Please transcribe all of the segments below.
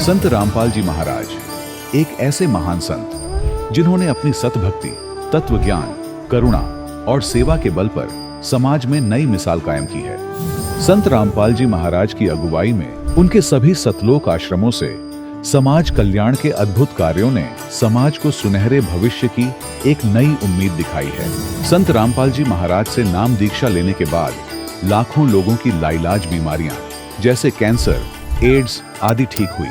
संत रामपाल जी महाराज एक ऐसे महान संत जिन्होंने अपनी सतभक्ति, तत्व ज्ञान, करुणा और सेवा के बल पर समाज में नई मिसाल कायम की है। संत रामपाल जी महाराज की अगुवाई में उनके सभी सतलोक आश्रमों से समाज कल्याण के अद्भुत कार्यों ने समाज को सुनहरे भविष्य की एक नई उम्मीद दिखाई है। संत रामपाल जी महाराज से नाम दीक्षा लेने के बाद लाखों लोगों की लाइलाज बीमारियां जैसे कैंसर, एड्स आदि ठीक हुई।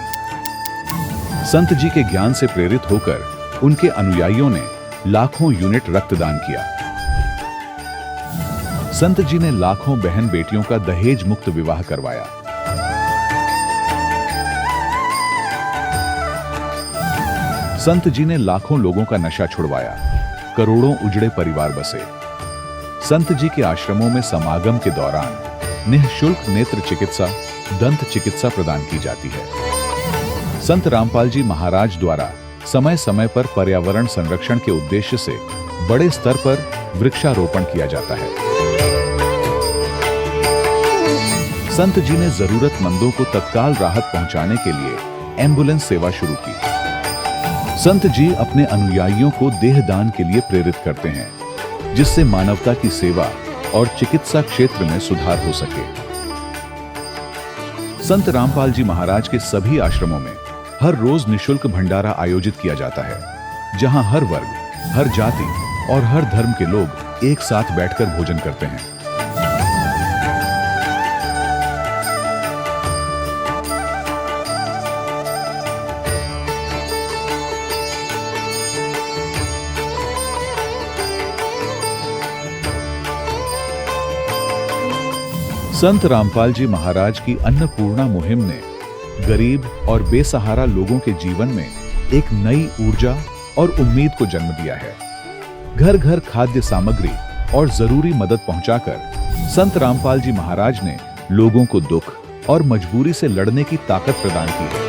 संत जी के ज्ञान से प्रेरित होकर उनके अनुयायियों ने लाखों यूनिट रक्तदान किया। संत जी ने लाखों बहन बेटियों का दहेज मुक्त विवाह करवाया। संत जी ने लाखों लोगों का नशा छुड़वाया, करोड़ों उजड़े परिवार बसे। संत जी के आश्रमों में समागम के दौरान निःशुल्क नेत्र चिकित्सा, दंत चिकित्सा प्रदान की जाती है। संत रामपाल जी महाराज द्वारा समय समय पर पर्यावरण संरक्षण के उद्देश्य से बड़े स्तर पर वृक्षारोपण किया जाता है। संत जी ने जरूरतमंदों को तत्काल राहत पहुंचाने के लिए एम्बुलेंस सेवा शुरू की। संत जी अपने अनुयायियों को देहदान के लिए प्रेरित करते हैं, जिससे मानवता की सेवा और चिकित्सा क्षेत्र में सुधार हो सके। संत रामपाल जी महाराज के सभी आश्रमों में हर रोज निःशुल्क भंडारा आयोजित किया जाता है, जहां हर वर्ग, हर जाति और हर धर्म के लोग एक साथ बैठकर भोजन करते हैं। संत रामपाल जी महाराज की अन्नपूर्णा मुहिम ने गरीब और बेसहारा लोगों के जीवन में एक नई ऊर्जा और उम्मीद को जन्म दिया है। घर घर खाद्य सामग्री और जरूरी मदद पहुंचाकर संत रामपाल जी महाराज ने लोगों को दुख और मजबूरी से लड़ने की ताकत प्रदान की है।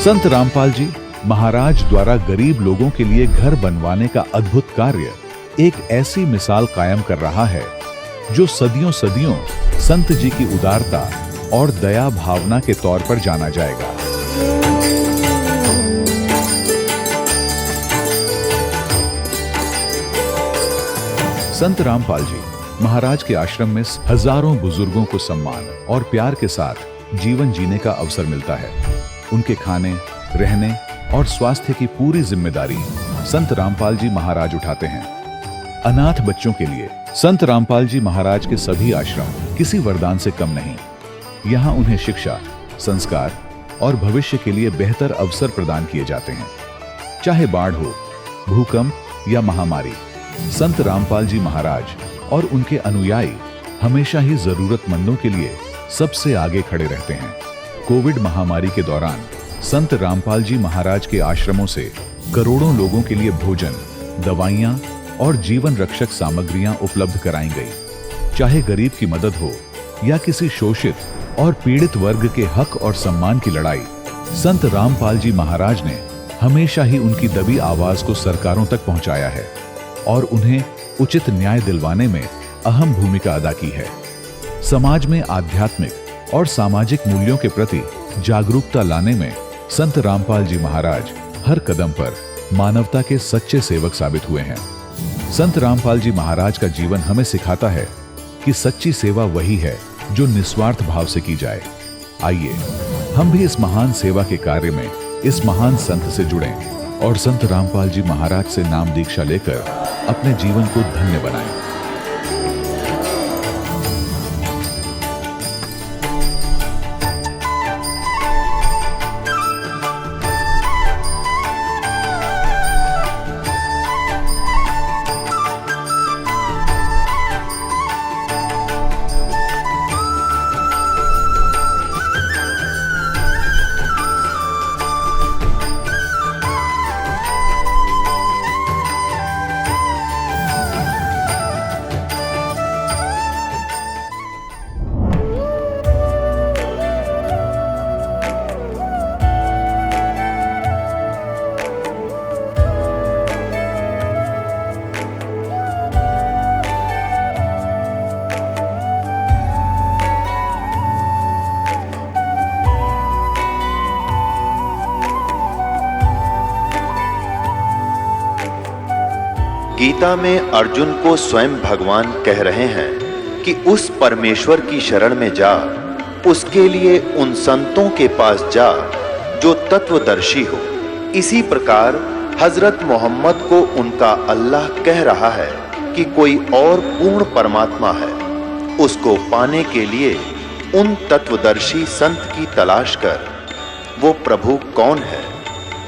संत रामपाल जी महाराज द्वारा गरीब लोगों के लिए घर बनवाने का अद्भुत कार्य एक ऐसी मिसाल कायम कर रहा है जो सदियों सदियों संत जी की उदारता और दया भावना के तौर पर जाना जाएगा। संत रामपाल जी महाराज के आश्रम में हजारों बुजुर्गों को सम्मान और प्यार के साथ जीवन जीने का अवसर मिलता है। उनके खाने, रहने और स्वास्थ्य की पूरी जिम्मेदारी संत रामपाल जी महाराज उठाते हैं। अनाथ बच्चों के लिए संत रामपाल जी महाराज के सभी आश्रम किसी वरदान से कम नहीं। यहाँ उन्हें शिक्षा, संस्कार और भविष्य के लिए बेहतर अवसर प्रदान किए जाते हैं। चाहे बाढ़ हो, भूकंप या महामारी, संत रामपाल जी महाराज और उनके अनुयायी हमेशा ही जरूरतमंदों के लिए सबसे आगे खड़े रहते हैं। कोविड महामारी के दौरान संत रामपाल जी महाराज के आश्रमों से करोड़ों लोगों के लिए भोजन, दवाइयां और जीवन रक्षक सामग्रियां उपलब्ध कराई गई। चाहे गरीब की मदद हो या किसी शोषित और पीड़ित वर्ग के हक और सम्मान की लड़ाई, संत रामपाल जी महाराज ने हमेशा ही उनकी दबी आवाज को सरकारों तक पहुंचाया है और उन्हें उचित न्याय दिलवाने में अहम भूमिका अदा की है। समाज में आध्यात्मिक और सामाजिक मूल्यों के प्रति जागरूकता लाने में संत रामपाल जी महाराज हर कदम पर मानवता के सच्चे सेवक साबित हुए हैं। संत रामपाल जी महाराज का जीवन हमें सिखाता है कि सच्ची सेवा वही है जो निस्वार्थ भाव से की जाए। आइए हम भी इस महान सेवा के कार्य में इस महान संत से जुड़ें और संत रामपाल जी महाराज से नाम दीक्षा लेकर अपने जीवन को धन्य बनाएं। गीता में अर्जुन को स्वयं भगवान कह रहे हैं कि उस परमेश्वर की शरण में जा, उसके लिए उन संतों के पास जा जो तत्वदर्शी हो। इसी प्रकार हजरत मोहम्मद को उनका अल्लाह कह रहा है कि कोई और पूर्ण परमात्मा है, उसको पाने के लिए उन तत्वदर्शी संत की तलाश कर। वो प्रभु कौन है,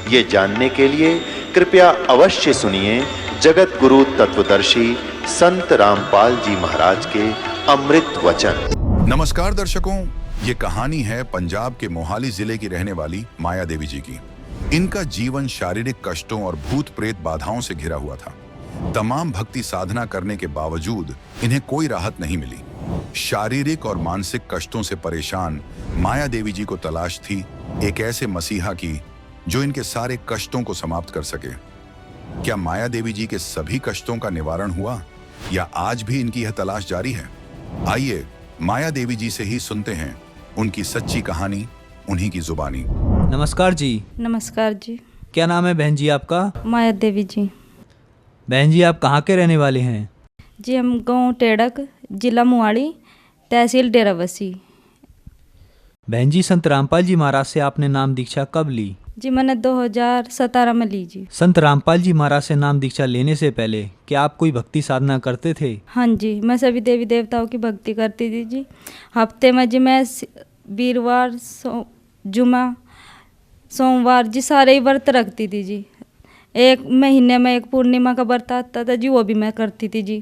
ये जानने के लिए कृपया अवश्य सुनिए जगत गुरु तत्वदर्शी संत रामपाल जी महाराज के अमृत वचन। नमस्कार दर्शकों, ये कहानी है पंजाब के मोहाली जिले की रहने वाली माया देवी जी की। इनका जीवन शारीरिक कष्टों और भूत प्रेत बाधाओं से घिरा हुआ था। तमाम भक्ति साधना करने के बावजूद इन्हें कोई राहत नहीं मिली। शारीरिक और मानसिक कष्टों से परेशान माया देवी जी को तलाश थी एक ऐसे मसीहा की जो इनके सारे कष्टों को समाप्त कर सके। क्या माया देवी जी के सभी कष्टों का निवारण हुआ या आज भी इनकी यह तलाश जारी है? आइए माया देवी जी से ही सुनते हैं उनकी सच्ची कहानी, उन्हीं की जुबानी। नमस्कार जी। नमस्कार जी। क्या नाम है बहन जी आपका? माया देवी जी। बहन जी आप कहाँ के रहने वाले हैं? जी हम गांव टेड़क, जिला मुआड़ी, तहसील डेराबस्सी। बहन जी संत रामपाल जी महाराज से आपने नाम दीक्षा कब ली? जी मैंने 2017 में ली जी। संत रामपाल जी महाराज से नाम दीक्षा लेने से पहले क्या आप कोई भक्ति साधना करते थे? हाँ जी, मैं सभी देवी देवताओं की भक्ति करती थी जी। हफ्ते में जी मैं वीरवार, जुमा, सोमवार जी सारे ही व्रत रखती थी जी। एक महीने में एक पूर्णिमा का व्रत आता था जी, वो भी मैं करती थी जी।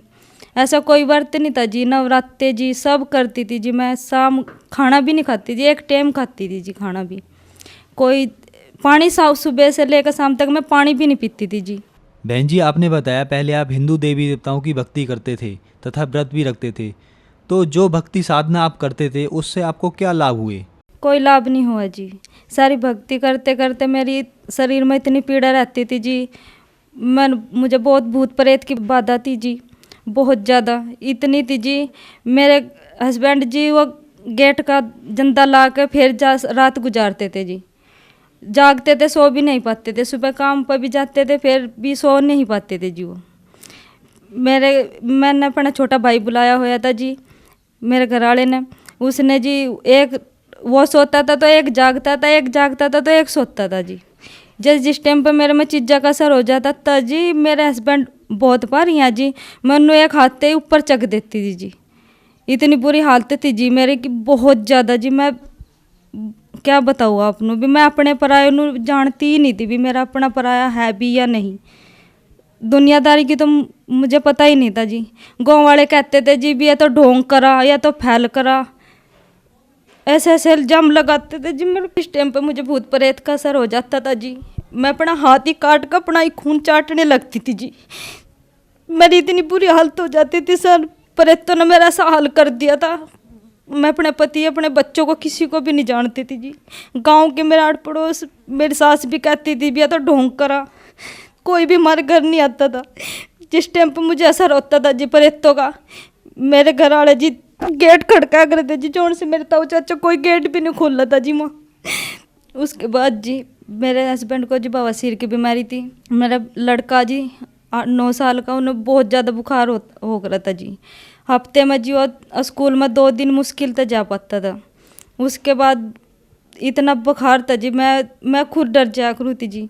ऐसा कोई व्रत नहीं था जी, नवरात्रे जी सब करती थी जी। मैं शाम खाना भी नहीं खाती थी, एक टाइम खाती थी जी खाना भी। कोई पानी सुबह से लेकर शाम तक मैं पानी भी नहीं पीती थी जी। बहन जी आपने बताया पहले आप हिंदू देवी देवताओं की भक्ति करते थे तथा व्रत भी रखते थे, तो जो भक्ति साधना आप करते थे उससे आपको क्या लाभ हुए? कोई लाभ नहीं हुआ जी। सारी भक्ति करते करते मेरी शरीर में इतनी पीड़ा रहती थी जी। मुझे बहुत भूत प्रेत की बाधा थी जी, बहुत ज़्यादा इतनी थी जी। मेरे हस्बैंड जी वो गेट का जंदा ला के फिर रात गुजारते थे जी। जागते थे, सो भी नहीं पाते थे। सुबह काम पर भी जाते थे, फिर भी सो नहीं पाते थे जी। वो मैंने अपना छोटा भाई बुलाया हुआ था जी, मेरे घर वाले ने। उसने जी एक वो सोता था तो एक जागता था, एक जागता था तो एक सोता था जी। जिस टाइम पर मेरे में चीज़ा का असर हो जाता था जी, मेरे हस्बैंड बहुत बार यहाँ जी मैं उन्हें एक हाथ से ऊपर चक देती थी जी। इतनी बुरी हालत थी जी मेरे की, बहुत ज़्यादा जी। मैं क्या बताऊँ आपनों भी, मैं अपने पराये जानती ही नहीं थी भी मेरा अपना पराया है भी या नहीं। दुनियादारी की तो मुझे पता ही नहीं था जी। गाँव वाले कहते थे जी भी या तो ढोंग करा या तो फैल करा, ऐसे ऐसे इल्जाम लगाते थे जी। मेरे इस टाइम पे मुझे भूत प्रेत का असर हो जाता था जी। मैं अपना हाथ ही काट कर अपना ही खून चाटने लगती थी जी। मेरी इतनी बुरी हालत हो जाती थी सर, प्रेतों ने मेरा ऐसा हाल कर दिया था। मैं अपने पति, अपने बच्चों को किसी को भी नहीं जानती थी जी। गांव के मेरे आड़ पड़ोस मेरी सास भी कहती थी भी या तो ढोंग करा, कोई भी हमारे घर नहीं आता था। जिस टाइम पर मुझे असर होता था जी प्रेतों का, मेरे घर वाले जी गेट खड़का करते जी, जोन से मेरे ताऊ चाचा कोई गेट भी नहीं खोल था जी माँ। उसके बाद जी मेरे हस्बैंड को जी बवासीर की बीमारी थी। मेरा लड़का जी 9 साल का, उन्हें बहुत ज़्यादा बुखार हो रहा था जी। हफ्ते में जी वो स्कूल में 2 दिन मुश्किल से जा पाता था। उसके बाद इतना बुखार था जी, मैं खुद डर जाया करूँ थी जी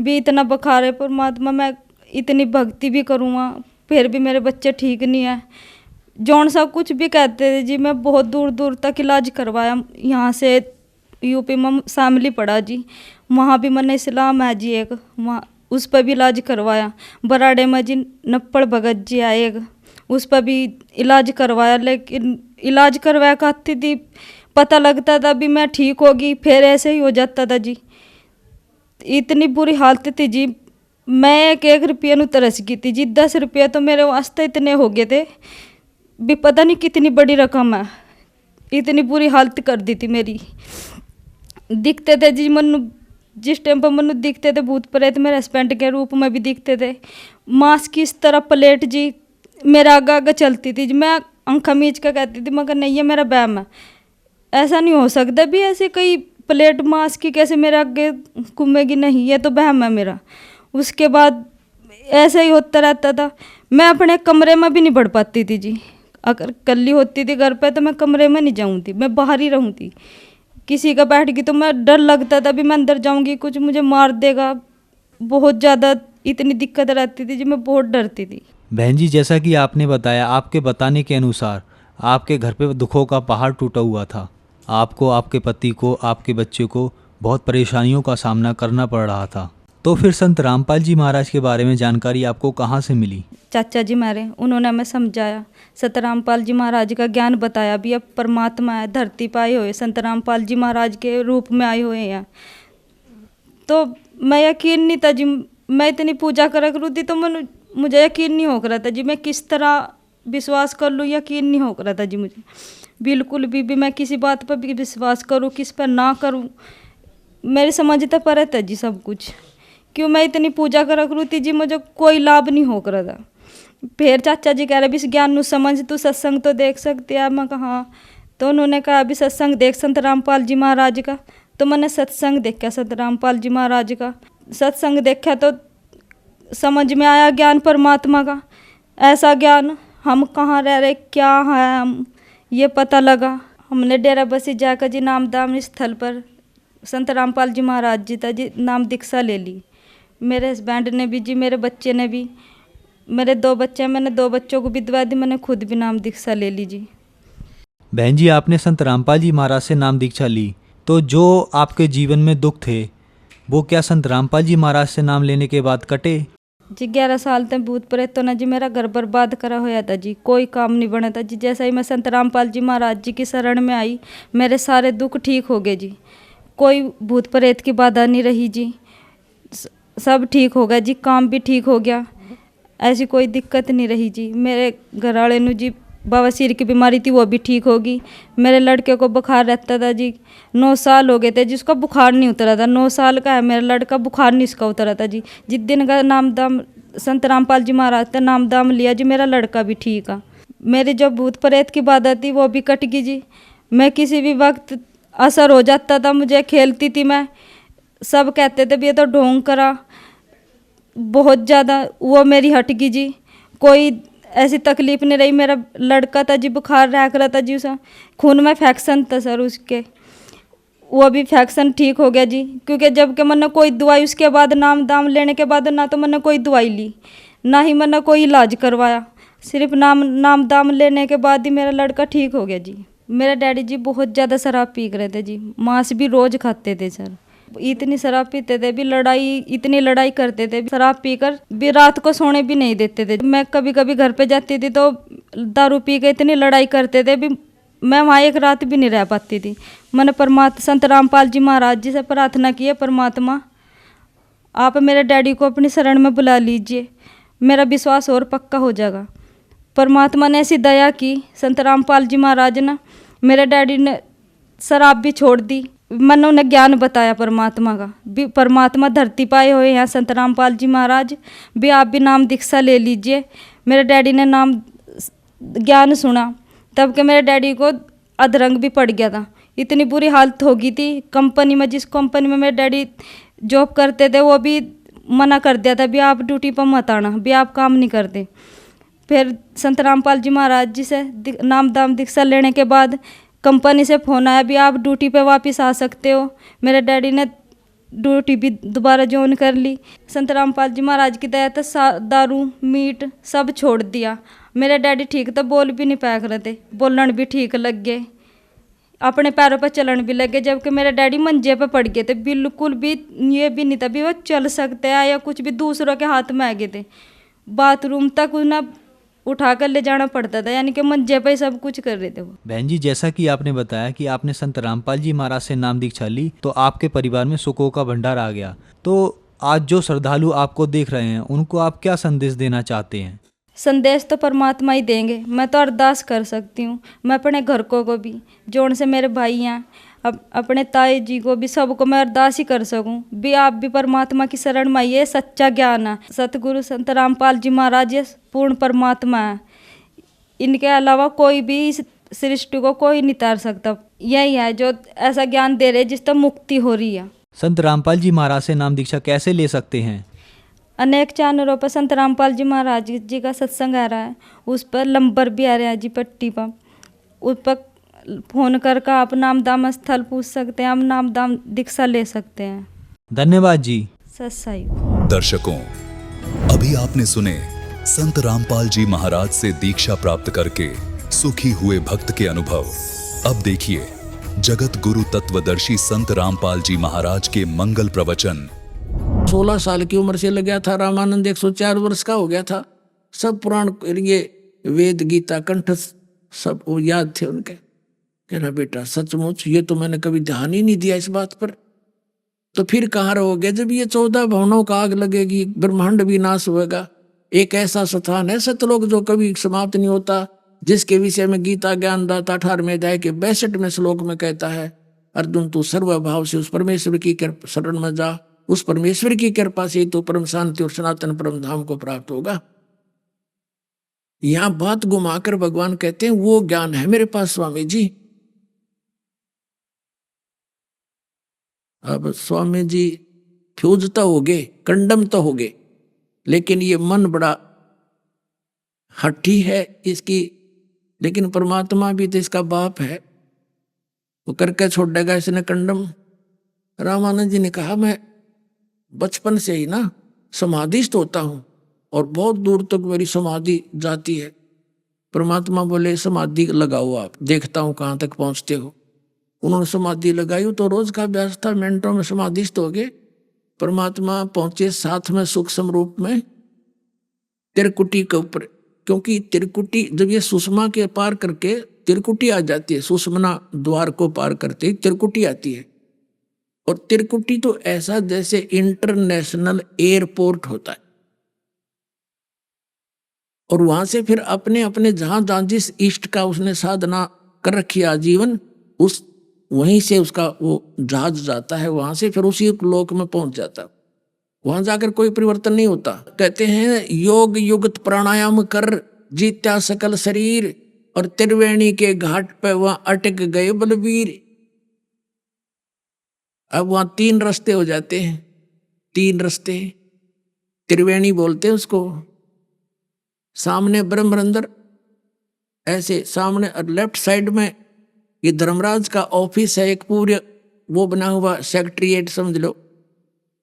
भी इतना बुखार है परमात्मा, मैं इतनी भक्ति भी करूँगा फिर भी मेरे बच्चे ठीक नहीं है। जौन सा कुछ भी कहते थे जी, मैं बहुत दूर दूर तक इलाज करवाया। यहाँ से यूपी में शामली पड़ा जी, वहाँ भी मैंने इस्लाम है जी एक, वहाँ उस पर भी इलाज करवाया। बराड़े में जी नप्पड़ भगत जी आए एक, उस पर भी इलाज करवाया। लेकिन इलाज करवाया कहती थी, पता लगता था भी मैं ठीक होगी, फिर ऐसे ही हो जाता था जी। इतनी बुरी हालत थी जी। मैं 1 रुपये ਨੂੰ तरस गई थी जी। 10 रुपये तो मेरे वास्ते इतने हो गए थे भी पता नहीं कितनी बड़ी रकम है। इतनी बुरी हालत कर दी थी मेरी। दिखते थे जी मनु, जिस टाइम पर मनु दिखते थे भूत प्रेत मेरे हस्बैंड के रूप में भी दिखते थे। मांस की इस तरह प्लेट जी मेरा आगे आगे चलती थी जी। मैं आंखा मीच कर कहती थी मगर नहीं, ये मेरा बैम है, ऐसा नहीं हो सकता भी ऐसे कई प्लेट मांस की कैसे मेरे आगे घूमेगी, नहीं ये तो बहम है मेरा। उसके बाद ऐसे ही होता रहता था। मैं अपने कमरे में भी नहीं बढ़ पाती थी जी। अगर कल्ली होती थी घर पे तो मैं कमरे में नहीं जाऊँ थी, मैं बाहर ही रहूँ थी। किसी का बैठ गई तो मैं डर लगता था भी मैं अंदर जाऊँगी कुछ मुझे मार देगा। बहुत ज़्यादा इतनी दिक्कत रहती थी जी, मैं बहुत डरती थी। बहन जी, जैसा कि आपने बताया, आपके बताने के अनुसार आपके घर पे दुखों का पहाड़ टूटा हुआ था। आपको, आपके पति को, आपके बच्चे को बहुत परेशानियों का सामना करना पड़ रहा था। तो फिर संत रामपाल जी महाराज के बारे में जानकारी आपको कहाँ से मिली? चाचा जी मेरे, उन्होंने हमें समझाया, संत रामपाल जी महाराज का ज्ञान बताया भी अब परमात्मा है, धरती पर आए हुए संत रामपाल जी महाराज के रूप में आए हुए हैं। तो मैं यकीन नहीं था जी, मैं इतनी पूजा करा करूँ थी तो मुझे यकीन नहीं हो रहा था जी, मैं किस तरह विश्वास कर लूँ, यकीन नहीं हो रहा था जी मुझे बिल्कुल भी मैं किसी बात पर भी विश्वास करूँ किस पर ना करूँ, मेरी समझता पर था जी सब कुछ। क्यों मैं इतनी पूजा करा करूँ थी जी, मुझे कोई लाभ नहीं हो रहा था। फिर चाचा जी कह रहे भी इस ज्ञान ਨੂੰ समझ, तू सत्संग तो देख सकते हैं। मैं कहा हाँ। तो उन्होंने कहा अभी सत्संग देख संत रामपाल जी महाराज का। तो मैंने सत्संग देखा संत रामपाल जी महाराज का। सत्संग देखा तो समझ में आया ज्ञान परमात्मा का, ऐसा ज्ञान हम कहाँ रह रहे क्या है हम ये पता लगा। हमने डेरा बसी जाकर जी नामदान स्थल पर संत रामपाल जी महाराज जी था जी नाम दीक्षा ले ली। मेरे हस्बैंड ने भी जी, मेरे बच्चे ने भी, मेरे 2 बच्चे हैं, मैंने 2 बच्चों को भी दवा दी, मैंने खुद भी नाम दीक्षा ले ली जी। बहन जी, आपने संत रामपाल जी महाराज से नाम दीक्षा ली, तो जो आपके जीवन में दुख थे वो क्या संत रामपाल जी महाराज से नाम लेने के बाद कटे? जी 11 साल तक भूत प्रेतों ने जी मेरा घर बर्बाद करा होया था जी, कोई काम नहीं बना था जी। जैसा ही मैं संत रामपाल जी महाराज जी की शरण में आई, मेरे सारे दुख ठीक हो गए जी, कोई भूत प्रेत की बाधा नहीं रही जी, सब ठीक हो गया जी, काम भी ठीक हो गया, ऐसी कोई दिक्कत नहीं रही जी। मेरे घर वाले नु जी बवासीर की बीमारी थी वो भी ठीक होगी। मेरे लड़के को बुखार रहता था जी, 9 साल हो गए थे जिसका बुखार नहीं उतरा था, 9 साल का है मेरा लड़का, बुखार नहीं इसका उतरा था जी। जिस दिन का नाम दाम संत रामपाल जी महाराज ने नाम दाम लिया जी, मेरा लड़का भी ठीक है। मेरी जो भूत प्रेत की बाधा थी वो भी कट गई जी। मैं किसी भी वक्त असर हो जाता था, मुझे खेलती थी मैं, सब कहते थे भी ये तो ढोंग करा, बहुत ज़्यादा वो मेरी हट गई जी, कोई ऐसी तकलीफ नहीं रही। मेरा लड़का था जी बुखार रह रहा था जी, उसे खून में फैक्शन था सर उसके, वो भी फैक्शन ठीक हो गया जी। क्योंकि जब के मैंने कोई दवाई उसके बाद नाम दाम लेने के बाद ना तो मैंने कोई दवाई ली ना ही मैंने कोई इलाज करवाया, सिर्फ नाम दाम लेने के बाद ही मेरा लड़का ठीक हो गया जी। मेरे डैडी जी बहुत ज़्यादा शराब पी रहे थे जी, मांस भी रोज़ खाते थे सर, इतनी शराब पीते थे भी, इतनी लड़ाई करते थे, शराब पीकर भी रात को सोने भी नहीं देते थे। मैं कभी कभी घर पे जाती थी तो दारू पी के इतनी लड़ाई करते थे भी, मैं वहाँ एक रात भी नहीं रह पाती थी। मैंने संत रामपाल जी महाराज जी से प्रार्थना की है, परमात्मा आप मेरे डैडी को अपनी शरण में बुला लीजिए, मेरा विश्वास और पक्का हो जाएगा। परमात्मा ने ऐसी दया की, संत रामपाल जी महाराज ने, मेरे डैडी ने शराब भी छोड़ दी। मैंने उन्हें ज्ञान बताया परमात्मा का भी, परमात्मा धरती पाए हुए हैं संत रामपाल जी महाराज भी, आप भी नाम दीक्षा ले लीजिए। मेरे डैडी ने नाम ज्ञान सुना, तब के मेरे डैडी को अधरंग भी पड़ गया था, इतनी बुरी हालत हो गई थी। कंपनी में, जिस कंपनी में मेरे डैडी जॉब करते थे वो भी मना कर दिया था भी आप ड्यूटी पर मत आना, भी आप काम नहीं करते। फिर संत रामपाल जी महाराज जी से नाम दाम दीक्षा लेने के बाद कंपनी से फ़ोन आया भी आप ड्यूटी पे वापस आ सकते हो। मेरे डैडी ने ड्यूटी भी दोबारा ज्वाइन कर ली। संत रामपाल जी महाराज की दया तो दारू मीट सब छोड़ दिया। मेरे डैडी ठीक तो बोल भी नहीं पाया रहे थे, बोलने भी ठीक लग गए, अपने पैरों पर चलन भी लग गए। जबकि मेरे डैडी मंजे पे पड़ गए थे, बिल्कुल भी ये भी नहीं था भी वो चल सकते हैं या कुछ भी, दूसरों के हाथ में आ गए थे। बाथरूम तक उन्हें उठा कर ले जाना पड़ता था, यानी कि मंजे पे सब कुछ कर रहे थे वो। बहन जी, जैसा कि आपने बताया कि आपने संत रामपाल जी महाराज से नाम दीक्षा ली तो आपके परिवार में सुखों का भंडार आ गया, तो आज जो श्रद्धालु आपको देख रहे हैं उनको आप क्या संदेश देना चाहते हैं? संदेश तो परमात्मा ही देंगे, मैं तो अरदास कर सकती हूँ। मैं अपने घर को भी, जोन से मेरे भाई हैं, अपने ताई जी को भी, सबको मैं अरदास ही कर सकूं भी आप भी परमात्मा की शरण में आइए। सच्चा ज्ञान है, सतगुरु संत रामपाल जी महाराज ये पूर्ण परमात्मा है, इनके अलावा कोई भी इस सृष्टि को कोई नहीं तार सकता। यही है जो ऐसा ज्ञान दे रहे जिससे मुक्ति हो रही है। संत रामपाल जी महाराज से नाम दीक्षा कैसे ले सकते हैं? अनेक चैनलों पर संत रामपाल जी महाराज जी का सत्संग आ रहा है, उस पर नंबर भी आ रहा है जी पट्टी पर, उस पर फ़ोन करके आप नाम दाम स्थल पूछ सकते हैं, आप नाम दाम दीक्षा ले सकते हैं। धन्यवाद जी। सत्साई। दर्शकों, अभी आपने सुने संत रामपाल जी महाराज से दीक्षा प्राप्त करके सुखी हुए भक्त के अनुभव। अब देखिए जगत गुरु तत्वदर्शी संत रामपाल जी महाराज के मंगल प्रवचन। 16 साल की उम्र से लग गया था। रामानंद 104 वर्ष का हो गया था। सब पुराण, ये वेद गीता कंठस्थ सब वो याद थे उनके। कहना बेटा सचमुच ये तो मैंने कभी ध्यान ही नहीं दिया इस बात पर। तो फिर कहाँ रहोगे जब ये 14 भवनों का आग लगेगी, ब्रह्मांड भी नाश होगा। एक ऐसा स्थान है सतलोक जो कभी समाप्त नहीं होता, जिसके विषय में गीता ज्ञानदाता 18वें अध्याय के 62वें श्लोक में कहता है, अर्जुन तू सर्वभाव से उस परमेश्वर की शरण में जा, उस परमेश्वर की कृपा से तो परम शांति और सनातन परम धाम को प्राप्त होगा। यहां बात घुमाकर भगवान कहते हैं वो ज्ञान है मेरे पास स्वामी जी। अब स्वामी जी फ्यूज तो हो गए, कंडम तो हो गए, लेकिन ये मन बड़ा हठी है इसकी, लेकिन परमात्मा भी तो इसका बाप है, वो करके छोड़ेगा इसने कंडम। रामानंद जी ने कहा मैं बचपन से ही ना समाधिस्थ होता हूं और बहुत दूर तक मेरी समाधि जाती है। परमात्मा बोले समाधि लगाओ, आप देखता हूं कहां तक पहुंचते हो। उन्होंने समाधि लगाई तो रोज का अभ्यास था, मिनटों में समाधिस्थ हो गए। परमात्मा पहुंचे साथ में सूक्ष्म रूप में त्रिकुटी के ऊपर, क्योंकि त्रिकुटी जब ये सुषमा के पार करके त्रिकुटी आ जाती है, सुषमना द्वार को पार करते ही त्रिकुटी आती है। और त्रिकुटी तो ऐसा जैसे इंटरनेशनल एयरपोर्ट होता है। और वहां से फिर अपने अपने जहां जहां जिस इष्ट का उसने साधना कर रखी आजीवन, उस वहीं से उसका वो जहाज जाता है, वहां से फिर उसी लोक में पहुंच जाता है। वहां जाकर कोई परिवर्तन नहीं होता। कहते हैं योग युक्त प्राणायाम कर जीत्या सकल शरीर, और त्रिवेणी के घाट पे वहां अटक गए बलवीर। अब वहां 3 रास्ते हो जाते हैं, 3 रास्ते त्रिवेणी बोलते हैं उसको। सामने ब्रह्मरंदर, ऐसे सामने और लेफ्ट साइड में ये धर्मराज का ऑफिस है, एक पूरे वो बना हुआ सेक्रेटरीएट समझ लो।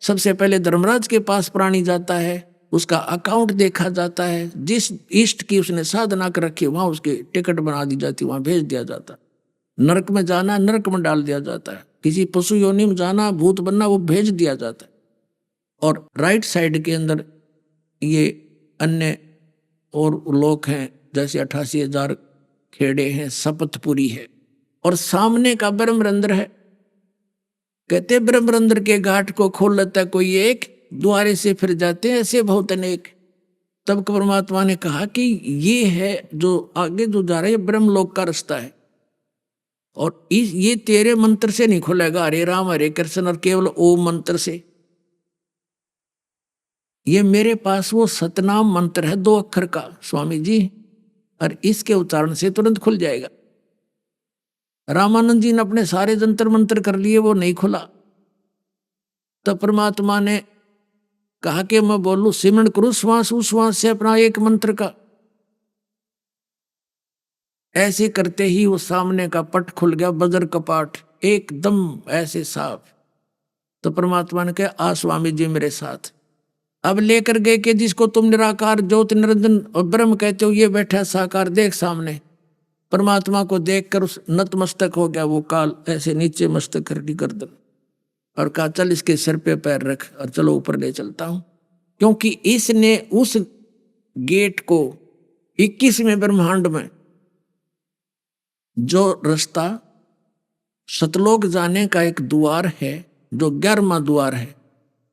सबसे पहले धर्मराज के पास प्राणी जाता है, उसका अकाउंट देखा जाता है, जिस इष्ट की उसने साधना कर रखी वहां उसकी टिकट बना दी जाती, वहां भेज दिया जाता। नरक में जाना नरक में डाल दिया जाता है, किसी पशु योनि में जाना भूत बनना वो भेज दिया जाता है। और राइट साइड के अंदर ये अन्य और लोग हैं, जैसे 88,000 खेड़े हैं, शपथपुरी है, और सामने का ब्रह्मरंध्र है। कहते ब्रह्मरंध्र के घाट को खोल लेता कोई एक, द्वारे से फिर जाते हैं ऐसे बहुत अनेक। तब परमात्मा ने कहा कि ये है जो आगे जो जा रहा है ब्रह्मलोक का रास्ता है, और ये तेरे मंत्र से नहीं खुलेगा, हरे राम हरे कृष्ण और केवल ओम मंत्र से। ये मेरे पास वो सतनाम मंत्र है 2 अक्षर का स्वामी जी, और इसके उच्चारण से तुरंत खुल जाएगा। रामानंद जी ने अपने सारे जंतर मंत्र कर लिए, वो नहीं खुला। तो परमात्मा ने कहा कि मैं बोलूं सिमरण करूं श्वास उश्वास से अपना एक मंत्र का। ऐसे करते ही वो सामने का पट खुल गया, बजर कपाट एकदम ऐसे साफ। तो परमात्मा ने कहा आ स्वामी जी मेरे साथ। अब लेकर गए कि जिसको तुम निराकार ज्योत निरंजन और ब्रह्म कहते हो, ये बैठा साकार देख सामने। परमात्मा को देखकर उस नतमस्तक हो गया वो काल, ऐसे नीचे मस्तक कर दी गर्दन, और कहा चल इसके सिर पे पैर रख और चलो ऊपर ले चलता हूं। क्योंकि इसने उस गेट को 21वें ब्रह्मांड में जो रास्ता सतलोक जाने का एक द्वार है, जो 11वां द्वार है,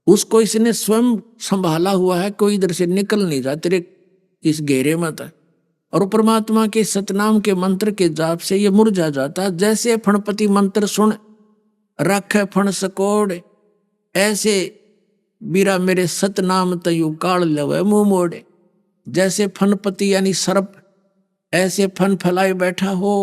उसको इसने स्वयं संभाला हुआ है। कोई इधर से निकल नहीं जा, तेरे इस घेरे में था। और परमात्मा के सतनाम के मंत्र के जाप से ये मुरझा जाता। जैसे फणपति मंत्र सुन रखे फण सकोड़, ऐसे बीरा मेरे सतनाम तयु काल लवे मुंह मोड़े। जैसे फणपति यानी सर्प ऐसे फन फैलाए बैठा हो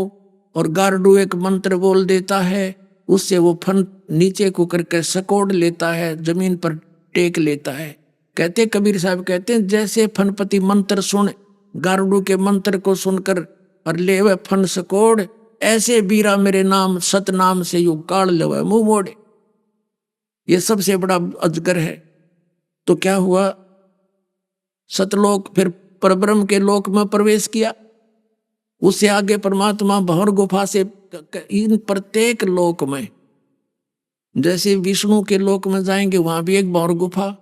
और गारडू एक मंत्र बोल देता है, उससे वो फन नीचे को करके सकोड़ लेता है, जमीन पर टेक लेता है। कहते कबीर साहब कहते हैं जैसे फनपति मंत्र सुन गारुडू के मंत्र को सुनकर और ले वह फन सकोड़, ऐसे बीरा मेरे नाम सतनाम से यू काढ़ ले वह मुंह मोड़े। ये सबसे बड़ा अजगर है। तो क्या हुआ, सतलोक फिर परब्रह्म के लोक में प्रवेश किया। उससे आगे परमात्मा भंवर गुफा से इन प्रत्येक लोक में, जैसे विष्णु के लोक में जाएंगे वहां भी एक भंवर गुफा,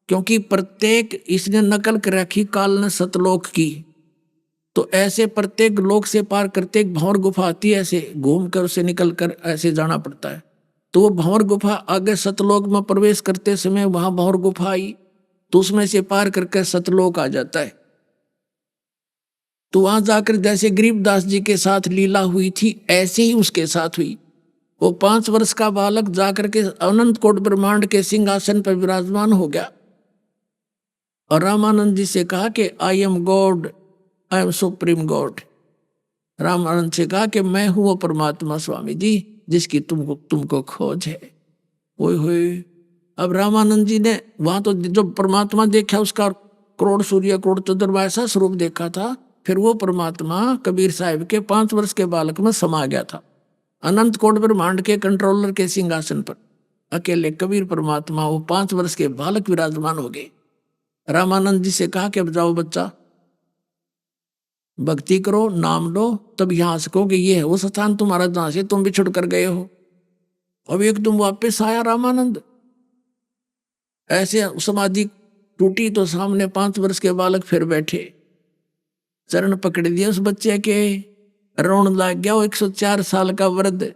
क्योंकि प्रत्येक इसने नकल कर रखी काल ने सतलोक की। तो ऐसे प्रत्येक लोक से पार करते एक भंवर गुफा आती है, ऐसे घूम कर उसे निकल कर ऐसे जाना पड़ता है। तो वो भंवर गुफा आगे सतलोक में प्रवेश करते समय वहां भंवर गुफा आई, तो उसमें से पार करके सतलोक आ जाता है। तो वहां जाकर जैसे गरीबदास जी के साथ लीला हुई थी ऐसे ही उसके साथ हुई। वो 5 वर्ष का बालक जाकर के अनंत कोट ब्रह्मांड के सिंहासन पर विराजमान हो गया और रामानंद जी से कहा कि I am God, I am supreme God. Ramanand से कहा कि मैं हूं वो परमात्मा स्वामी जी जिसकी तुमको खोज है। ओए होए, अब रामानंद जी ने वहां तो जो परमात्मा देखा उसका करोड़ सूर्य करोड़ चंद्रमा ऐसा स्वरूप देखा था, फिर वो परमात्मा कबीर साहिब के 5 वर्ष के बालक में समा गया था। अनंत कोट ब्रह्मांड के कंट्रोलर के सिंहासन पर अकेले कबीर परमात्मा वो 5 वर्ष के बालक विराजमान हो गए। रामानंद जी से कहा कि अब जाओ बच्चा, भक्ति करो, नाम लो, तब यहां से कहोगे ये है वो स्थान तुम्हारा जहां से तुम बिछुड़ कर गए हो। अब एक तुम वापस आया रामानंद। ऐसे समाधि टूटी तो सामने 5 वर्ष के बालक फिर बैठे, चरण पकड़ दिए उस बच्चे के, रोन लग गया। वो 104 साल का वृद्ध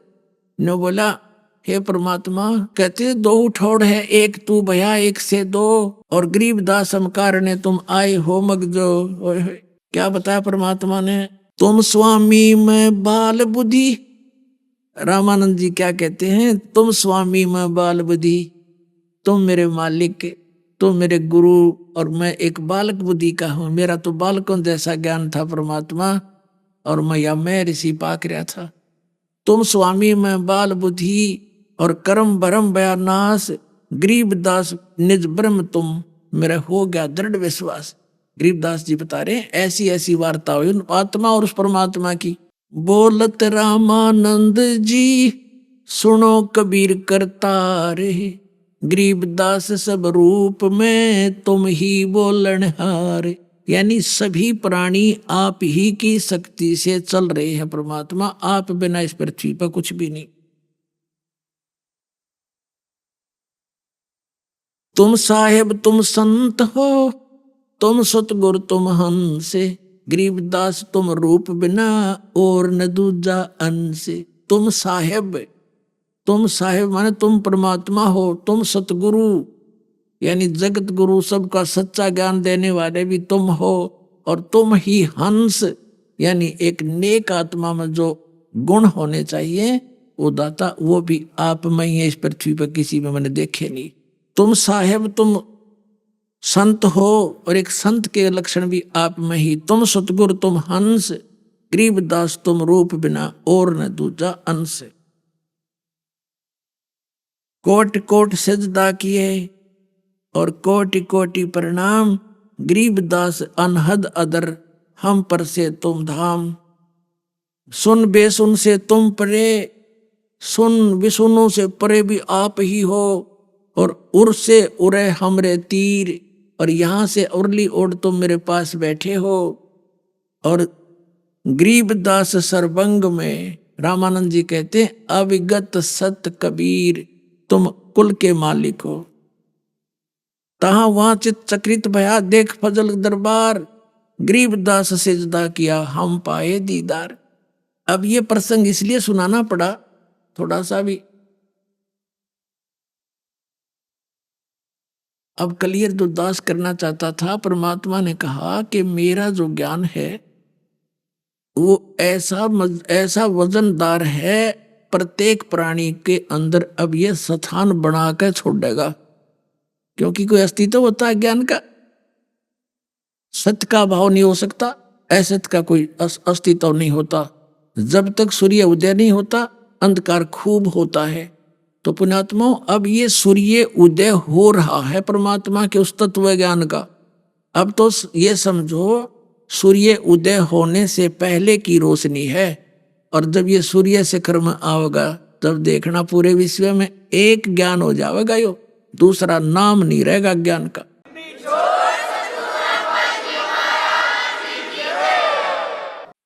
ने बोला हे परमात्मा, कहते 2 ठोड़ है, एक तू भया एक से 2, और गरीबदास हमकार ने तुम आए हो मगजो। क्या बताया परमात्मा ने, तुम स्वामी में बाल बुद्धि। रामानंद जी क्या कहते हैं, तुम स्वामी में बाल बुद्धि, तुम मेरे मालिक, तुम मेरे गुरु और मैं एक बालक बुद्धि का हूं। मेरा तो बालकों जैसा ज्ञान था परमात्मा, और मैं ऋषि पाक रहा था। तुम स्वामी में बाल बुद्धि और कर्म भरम बयानास, गरीबदास निज ब्रह्म तुम, मेरा हो गया दृढ़ विश्वास। गरीबदास जी बता रहे हैं ऐसी ऐसी वार्ता हुई उन आत्मा और उस परमात्मा की। बोलत रामानंद जी सुनो कबीर करतार, गरीबदास सब रूप में तुम ही बोलनहार। यानी सभी प्राणी आप ही की शक्ति से चल रहे हैं परमात्मा, आप बिना इस पृथ्वी पर कुछ भी नहीं। तुम साहेब तुम संत हो, तुम सतगुरु तुम हंस, गरीबदास तुम रूप बिना और न दूजा अंश। तुम साहेब माने तुम परमात्मा हो, तुम सतगुरु यानी जगत गुरु सबका सच्चा ज्ञान देने वाले भी तुम हो, और तुम ही हंस यानी एक नेक आत्मा में जो गुण होने चाहिए वो दाता, वो भी आप में ही है, इस पृथ्वी पर किसी में मैंने देखे नहीं। तुम साहेब तुम संत हो, और एक संत के लक्षण भी आप में ही। तुम सतगुरु तुम हंस, गरीबदास तुम रूप बिना और न दूजा अंश। कोटि कोटि सजदा किए और कोटि कोटि प्रणाम, गरीबदास अनहद अदर हम पर से तुम धाम। सुन बेसुन से तुम परे, सुन विसुनों से परे भी आप ही हो, और उर से उरे हमरे तीर, और यहाँ से उरली ओढ़ तुम मेरे पास बैठे हो। और गरीबदास सर्वंग में रामानंद जी कहते हैं अविगत सत कबीर तुम कुल के मालिक हो। तहां वहां चित चक्रित भया देख फजल दरबार, गरीबदास सिजदा किया हम पाए दीदार। अब ये प्रसंग इसलिए सुनाना पड़ा थोड़ा सा भी। अब क्लियर जो दास करना चाहता था, परमात्मा ने कहा कि मेरा जो ज्ञान है वो ऐसा वजनदार है, प्रत्येक प्राणी के अंदर अब ये स्थान बना कर छोड़ेगा, क्योंकि कोई अस्तित्व होता है ज्ञान का, सत्य का भाव नहीं हो सकता, असत का कोई अस्तित्व नहीं होता। जब तक सूर्य उदय नहीं होता अंधकार खूब होता है, तो पुण्यात्माओं, अब ये सूर्य उदय हो रहा है परमात्मा के उस तत्व ज्ञान का। अब तो ये समझो सूर्य उदय होने से पहले की रोशनी है, और जब ये सूर्य शिखर में आओगा तब देखना पूरे विश्व में एक ज्ञान हो जाएगा, यो दूसरा नाम नहीं रहेगा ज्ञान का।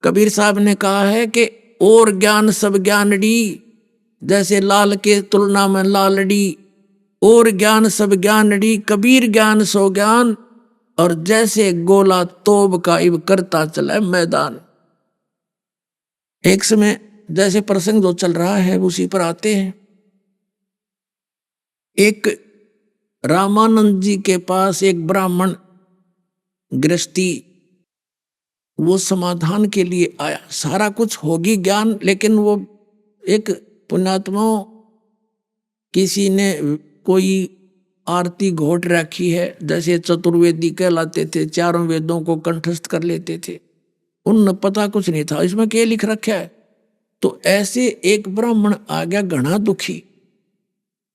कबीर साहब ने कहा है कि और ज्ञान सब ज्ञानड़ी, जैसे लाल के तुलना में लालड़ी, और ज्ञान सब ज्ञानड़ी, कबीर ज्ञान सो ज्ञान, और जैसे गोला तोब का इब करता चला मैदान। एक समय जैसे प्रसंग जो चल रहा है उसी पर आते हैं। एक रामानंद जी के पास एक ब्राह्मण गृहस्थी, वो समाधान के लिए आया। सारा कुछ होगी ज्ञान, लेकिन वो एक पुण्यात्माओं, किसी ने कोई आरती घोट रखी है, जैसे चतुर्वेदी कहलाते थे, चारों वेदों को कंठस्थ कर लेते थे, उन पता कुछ नहीं था इसमें क्या लिख रखा है। तो ऐसे एक ब्राह्मण आ गया घना दुखी,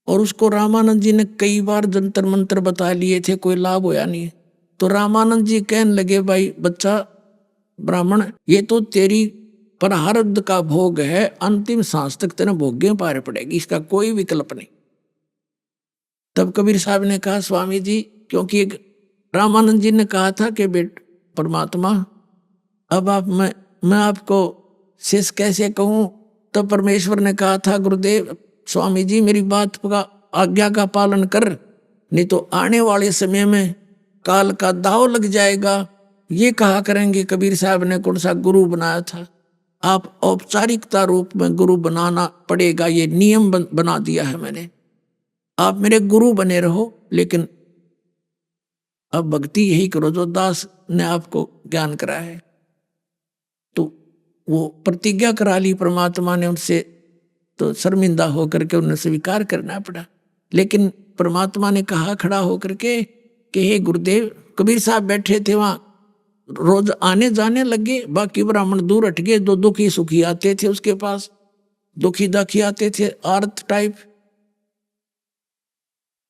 और उसको रामानंद जी ने कई बार जंतर मंत्र बता लिए थे, कोई लाभ होया नहीं। तो रामानंद जी कहने लगे, भाई बच्चा ब्राह्मण, ये तो तेरी प्रारब्ध का भोग है, अंतिम सांस तक तेरे भोगे पार पड़ेगी, इसका कोई विकल्प नहीं। तब कबीर साहब ने कहा, स्वामी जी, क्योंकि रामानंद जी ने कहा था कि बेट परमात्मा, अब आप मैं आपको शेष कैसे कहूँ। तब परमेश्वर ने कहा था, गुरुदेव स्वामी जी मेरी बात का आज्ञा का पालन कर, नहीं तो आने वाले समय में काल का दाव लग जाएगा। ये कहा करेंगे कबीर साहब ने कौन सा गुरु बनाया था, आप औपचारिकता रूप में गुरु बनाना पड़ेगा, ये नियम बना दिया है मैंने, आप मेरे गुरु बने रहो, लेकिन अब भक्ति यही करो जो दास ने आपको ज्ञान करा है। तो वो प्रतिज्ञा करा ली परमात्मा ने उनसे, तो शर्मिंदा होकर के उन्हें स्वीकार करना पड़ा। लेकिन परमात्मा ने कहा खड़ा होकर के कि हे गुरुदेव, कबीर साहब बैठे थे वहां, रोज आने जाने लगे, बाकी ब्राह्मण दूर हट गए, जो दुखी सुखी आते थे उसके पास, दुखी दाखी आते थे आर्त टाइप।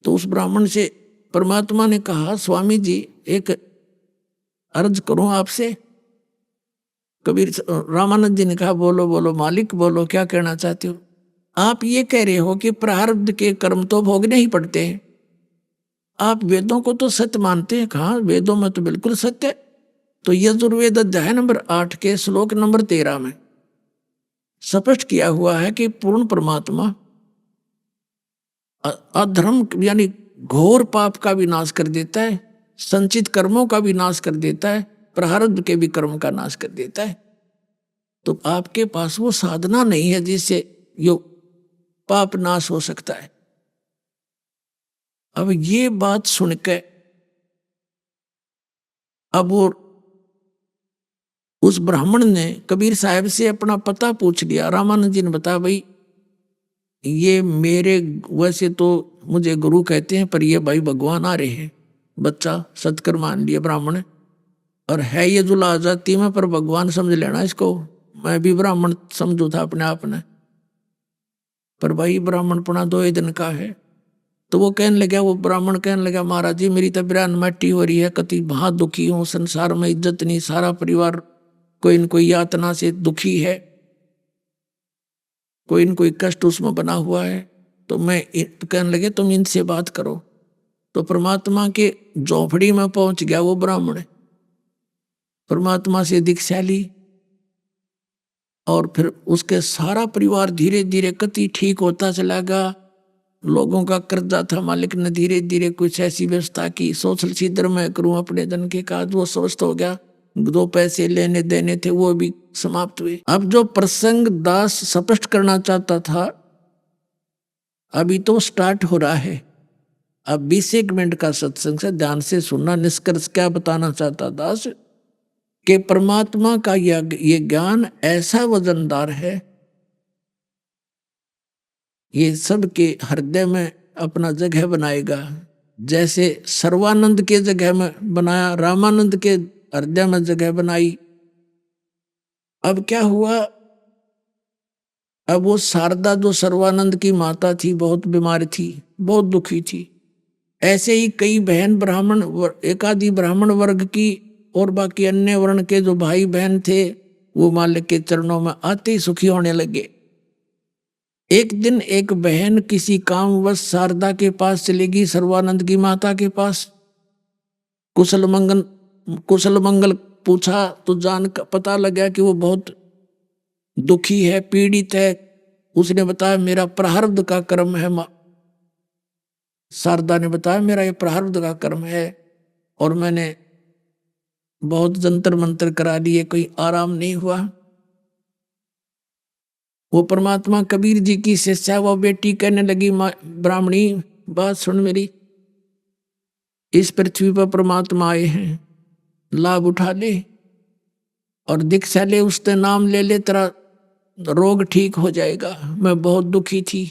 तो उस ब्राह्मण से परमात्मा ने कहा, स्वामी जी एक अर्ज करूं आपसे। कबीर रामानंद जी ने कहा, बोलो बोलो मालिक, बोलो क्या कहना चाहते हो। आप ये कह रहे हो कि प्रारब्ध के कर्म तो भोगने ही पड़ते हैं, आप वेदों को तो सत्य मानते हैं। कहा वेदों में तो बिल्कुल सत्य। तो यजुर्वेद अध्याय नंबर 8 के श्लोक नंबर 13 में स्पष्ट किया हुआ है कि पूर्ण परमात्मा अधर्म यानी घोर पाप का भी नाश कर देता है, संचित कर्मों का भी नाश कर देता है, प्रारब्ध के भी कर्म का नाश कर देता है। तो आपके पास वो साधना नहीं है जिससे यो पाप नाश हो सकता है। अब ये बात सुनकर अब वो उस ब्राह्मण ने कबीर साहब से अपना पता पूछ लिया। रामानंद जी ने बताया, भाई ये मेरे, वैसे तो मुझे गुरु कहते हैं, पर ये भाई भगवान आ रहे हैं। बच्चा सत्कर मान लिया ब्राह्मण, और है ये जुला जाति में, पर भगवान समझ लेना इसको। मैं भी ब्राह्मण समझू था अपने आप ने, पर भाई ब्राह्मणपना 2 दिन का है। तो वो कहने लगा, वो ब्राह्मण कहने लगा, महाराज जी मेरी तबीयत मट्टी हो रही है, कति बहुत दुखी हूँ, संसार में इज्जत नहीं, सारा परिवार कोई न कोई यातना से दुखी है, कोई न कोई कष्ट उसमें बना हुआ है। तो मैं कहने लगे तुम इनसे बात करो। तो परमात्मा के झोपड़ी में पहुंच गया वो ब्राह्मण, परमात्मा से दीक्षा ली, और फिर उसके सारा परिवार धीरे धीरे कति ठीक होता चला गया। लोगों का कर्जा था, मालिक ने धीरे धीरे कुछ ऐसी व्यवस्था की, सोशल छिद्र में करूं अपने धन के काज, वो स्वस्थ हो गया। 2 पैसे लेने देने थे वो भी समाप्त हुए। अब जो प्रसंग दास स्पष्ट करना चाहता था अभी तो स्टार्ट हो रहा है। अब 20 मिनट का सत्संग से ध्यान से सुनना। निष्कर्ष क्या बताना चाहता दास कि परमात्मा का ये ज्ञान ऐसा वजनदार है, ये सबके हृदय में अपना जगह बनाएगा। जैसे सर्वानंद के जगह में बनाया, रामानंद के हृदय में जगह बनाई। अब क्या हुआ, अब वो शारदा जो सर्वानंद की माता थी बहुत बीमार थी, बहुत दुखी थी। ऐसे ही कई बहन ब्राह्मण, एक आदि ब्राह्मण वर्ग की और बाकी अन्य वर्ण के जो भाई बहन थे वो मालिक के चरणों में आते ही सुखी होने लगे। एक दिन एक बहन किसी कामवश शारदा के पास चलेगी, सर्वानंद की माता के पास। कुशल मंगल पूछा तो जान का पता लगा कि वो बहुत दुखी है, पीड़ित है। उसने बताया मेरा प्रारब्ध का कर्म है। शारदा ने बताया मेरा ये प्रारब्ध का कर्म है और मैंने बहुत जंतर मंतर करा लिए, कोई आराम नहीं हुआ। वो परमात्मा कबीर जी की शिष्या वो बेटी कहने लगी, ब्राह्मणी बात सुन मेरी, इस पृथ्वी पर परमात्मा आए हैं, लाभ उठा ले और दीक्षा ले, उससे नाम ले ले, तेरा रोग ठीक हो जाएगा। मैं बहुत दुखी थी,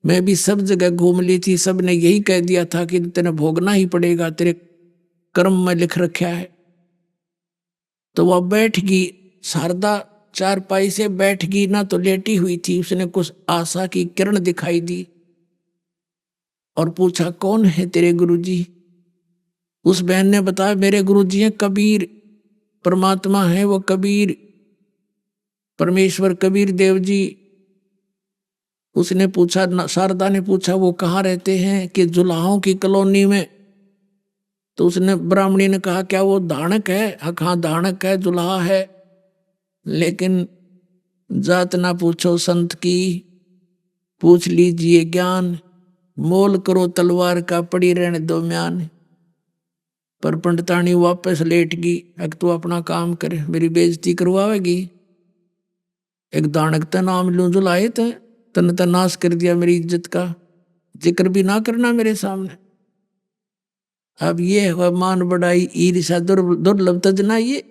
मैं भी सब जगह घूम ली थी, सब ने यही कह दिया था कि तेने भोगना ही पड़ेगा, तेरे कर्म में लिख रखा है। तो वह बैठ गई, शारदा चारपाई से बैठ गई ना, तो लेटी हुई थी। उसने कुछ आशा की किरण दिखाई दी और पूछा कौन है तेरे गुरुजी। उस बहन ने बताया मेरे गुरुजी हैं कबीर, परमात्मा है वो कबीर, परमेश्वर कबीर देव जी। उसने पूछा, शारदा ने पूछा वो कहाँ रहते हैं, कि जुलाहों की कॉलोनी में। तो उसने ब्राह्मणी ने कहा क्या वो धानक है? हाँ धानक है, जुलाहा है, लेकिन जात ना पूछो संत की, पूछ लीजिए ज्ञान, मोल करो तलवार का, पड़ी रहने दो म्यान। पर पंडितानी वापस लेट गई। अब तू अपना काम करे, मेरी बेइज्जती करवाएगी। एक दानक का नाम लूं जुलाए तन नाश कर दिया, मेरी इज्जत का जिक्र भी ना करना मेरे सामने। अब ये है मान बढ़ाई, ईर्ष्या दुर्लभ तजना। ये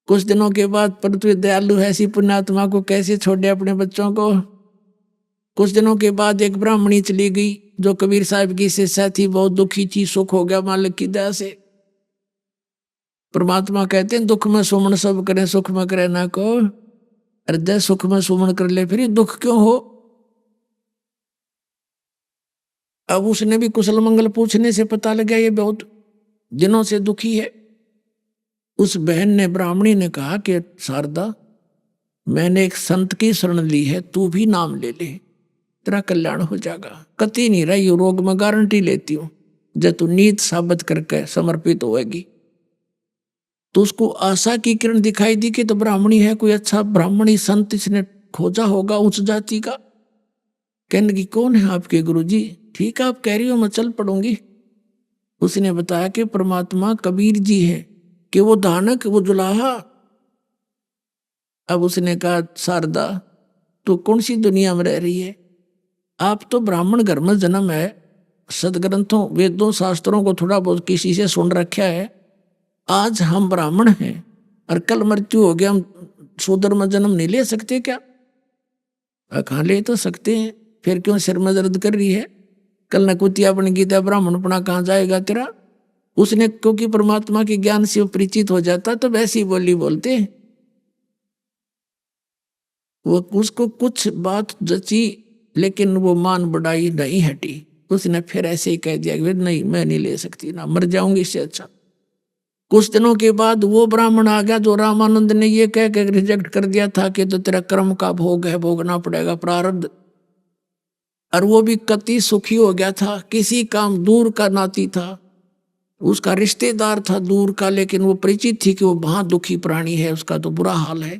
कुछ दिनों के बाद, पर तू दयालु है, ऐसी पुण्यात्मा को कैसे छोड़े अपने बच्चों को। कुछ दिनों के बाद एक ब्राह्मणी चली गई जो कबीर साहब की शिष्या थी, बहुत दुखी थी। सुख हो गया मालिक की दया से। परमात्मा कहते हैं दुख में सुमन सब करें, सुख में करे ना को। अरे सुख में सुमन कर ले, फिर ये दुख क्यों हो। अब उसने भी कुशल मंगल पूछने से पता लगा ये बहुत दिनों से दुखी है। उस बहन ने, ब्राह्मणी ने कहा कि शारदा मैंने एक संत की शरण ली है, तू भी नाम ले ले, तेरा कल्याण हो जाएगा। कति नहीं रही रोग में गारंटी लेती हूं, जब तू नीत साबित करके समर्पित होएगी। तो उसको आशा की किरण दिखाई दी कि तो ब्राह्मणी है, कोई अच्छा ब्राह्मणी संत इसने खोजा होगा उच्च जाति का। कहने लगी कौन है आपके गुरुजी? ठीक है आप कह रही हो, मैं चल पड़ूंगी। उसने बताया कि परमात्मा कबीर जी है, कि वो दानक, वो जुलाहा। अब उसने कहा शारदा तू कौन सी दुनिया में रह रही है? आप तो ब्राह्मण घर में जन्म है, सदग्रंथों वेदों शास्त्रों को थोड़ा बहुत किसी से सुन रखा है। आज हम ब्राह्मण हैं और कल मृत्यु हो गया, हम शूद्र में जन्म नहीं ले सकते क्या? कहाँ ले तो सकते हैं, फिर क्यों सिर में दर्द कर रही है? कल न कुतिया बन गीता ब्राह्मणपना कहाँ जाएगा तेरा? उसने, क्योंकि परमात्मा के ज्ञान से परिचित हो जाता तो वैसी बोली बोलते। वो उसको कुछ बात जची, लेकिन वो मान बढ़ाई नहीं हटी। उसने फिर ऐसे ही कह दिया कि नहीं मैं नहीं ले सकती ना, मर जाऊंगी इससे अच्छा। कुछ दिनों के बाद वो ब्राह्मण आ गया जो रामानंद ने ये कह के रिजेक्ट कर दिया था कि तो तेरा कर्म का भोग है, भोगना पड़ेगा प्रारब्ध। और वो भी कति सुखी हो गया था। किसी काम दूर का नाती था, उसका रिश्तेदार था दूर का, लेकिन वो परिचित थी कि वो वहां दुखी प्राणी है, उसका तो बुरा हाल है।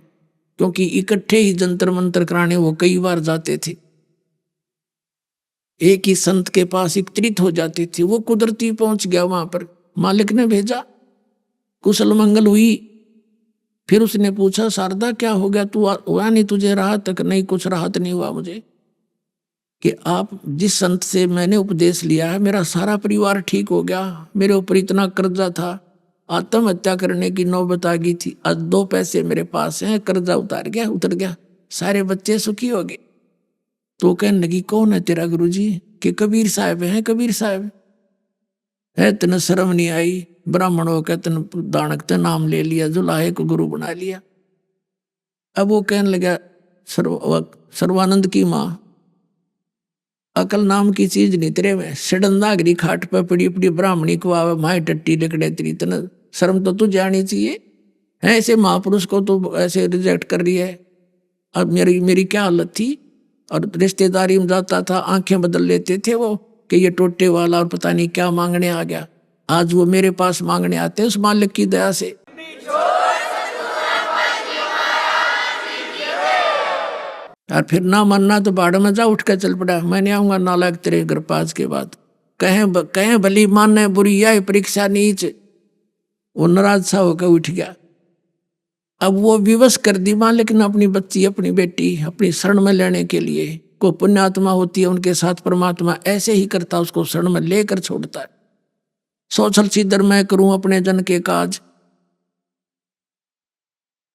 क्योंकि इकट्ठे ही जंतर मंतर कराने वो कई बार जाते थे, एक ही संत के पास एकत्रित हो जाते थे। वो कुदरती पहुंच गया वहां पर, मालिक ने भेजा, कुशल मंगल हुई। फिर उसने पूछा शारदा क्या हो गया, तू हुआ नहीं तुझे राहत? तक नहीं, कुछ राहत नहीं हुआ मुझे, कि आप जिस संत से मैंने उपदेश लिया है मेरा सारा परिवार ठीक हो गया, मेरे ऊपर इतना कर्जा था, आत्महत्या करने की नौबत आ गई थी, आज 2 पैसे मेरे पास हैं, कर्जा उतर गया, सारे बच्चे सुखी हो गए। तो कहने लगी कौन है तेरा गुरुजी? कि कबीर साहब हैं। कबीर साहब है, तेने शर्म नहीं आई? ब्राह्मण होकर तेने दानक ते नाम ले लिया, जुलाहे को गुरु बना लिया। अब वो कहने लगा सर्वानंद की माँ, अकल नाम की चीज नहीं तेरे में, सिडंदागरी खाट पे पड़ी पड़ी ब्राह्मणी को आवे माए टट्टी लकड़े तेरी तना शर्म तो तुझे आनी चाहिए। ऐसे महापुरुष को तो ऐसे रिजेक्ट कर रही है। अब मेरी क्या हालत थी। और रिश्तेदारी में जाता था, आंखें बदल लेते थे वो कि ये टोटे वाला और पता नहीं क्या मांगने आ गया। आज वो मेरे पास मांगने आते हैं उस मालिक की दया से। और फिर ना मानना तो बाढ़ में जा उठ कर चल पड़ा, मैं नहीं आऊंगा नालायक तेरे घर पास के बाद। कहें भली मानने बुरी या परीक्षा नीच। वो नाराज सा होकर उठ गया। अब वो विवश कर दी मां, लेकिन अपनी बच्ची अपनी बेटी अपनी शरण में लेने के लिए, को पुण्यात्मा होती है उनके साथ परमात्मा ऐसे ही करता, उसको शरण में लेकर छोड़ता है। सोचल सीधर मैं करूं अपने जन के काज।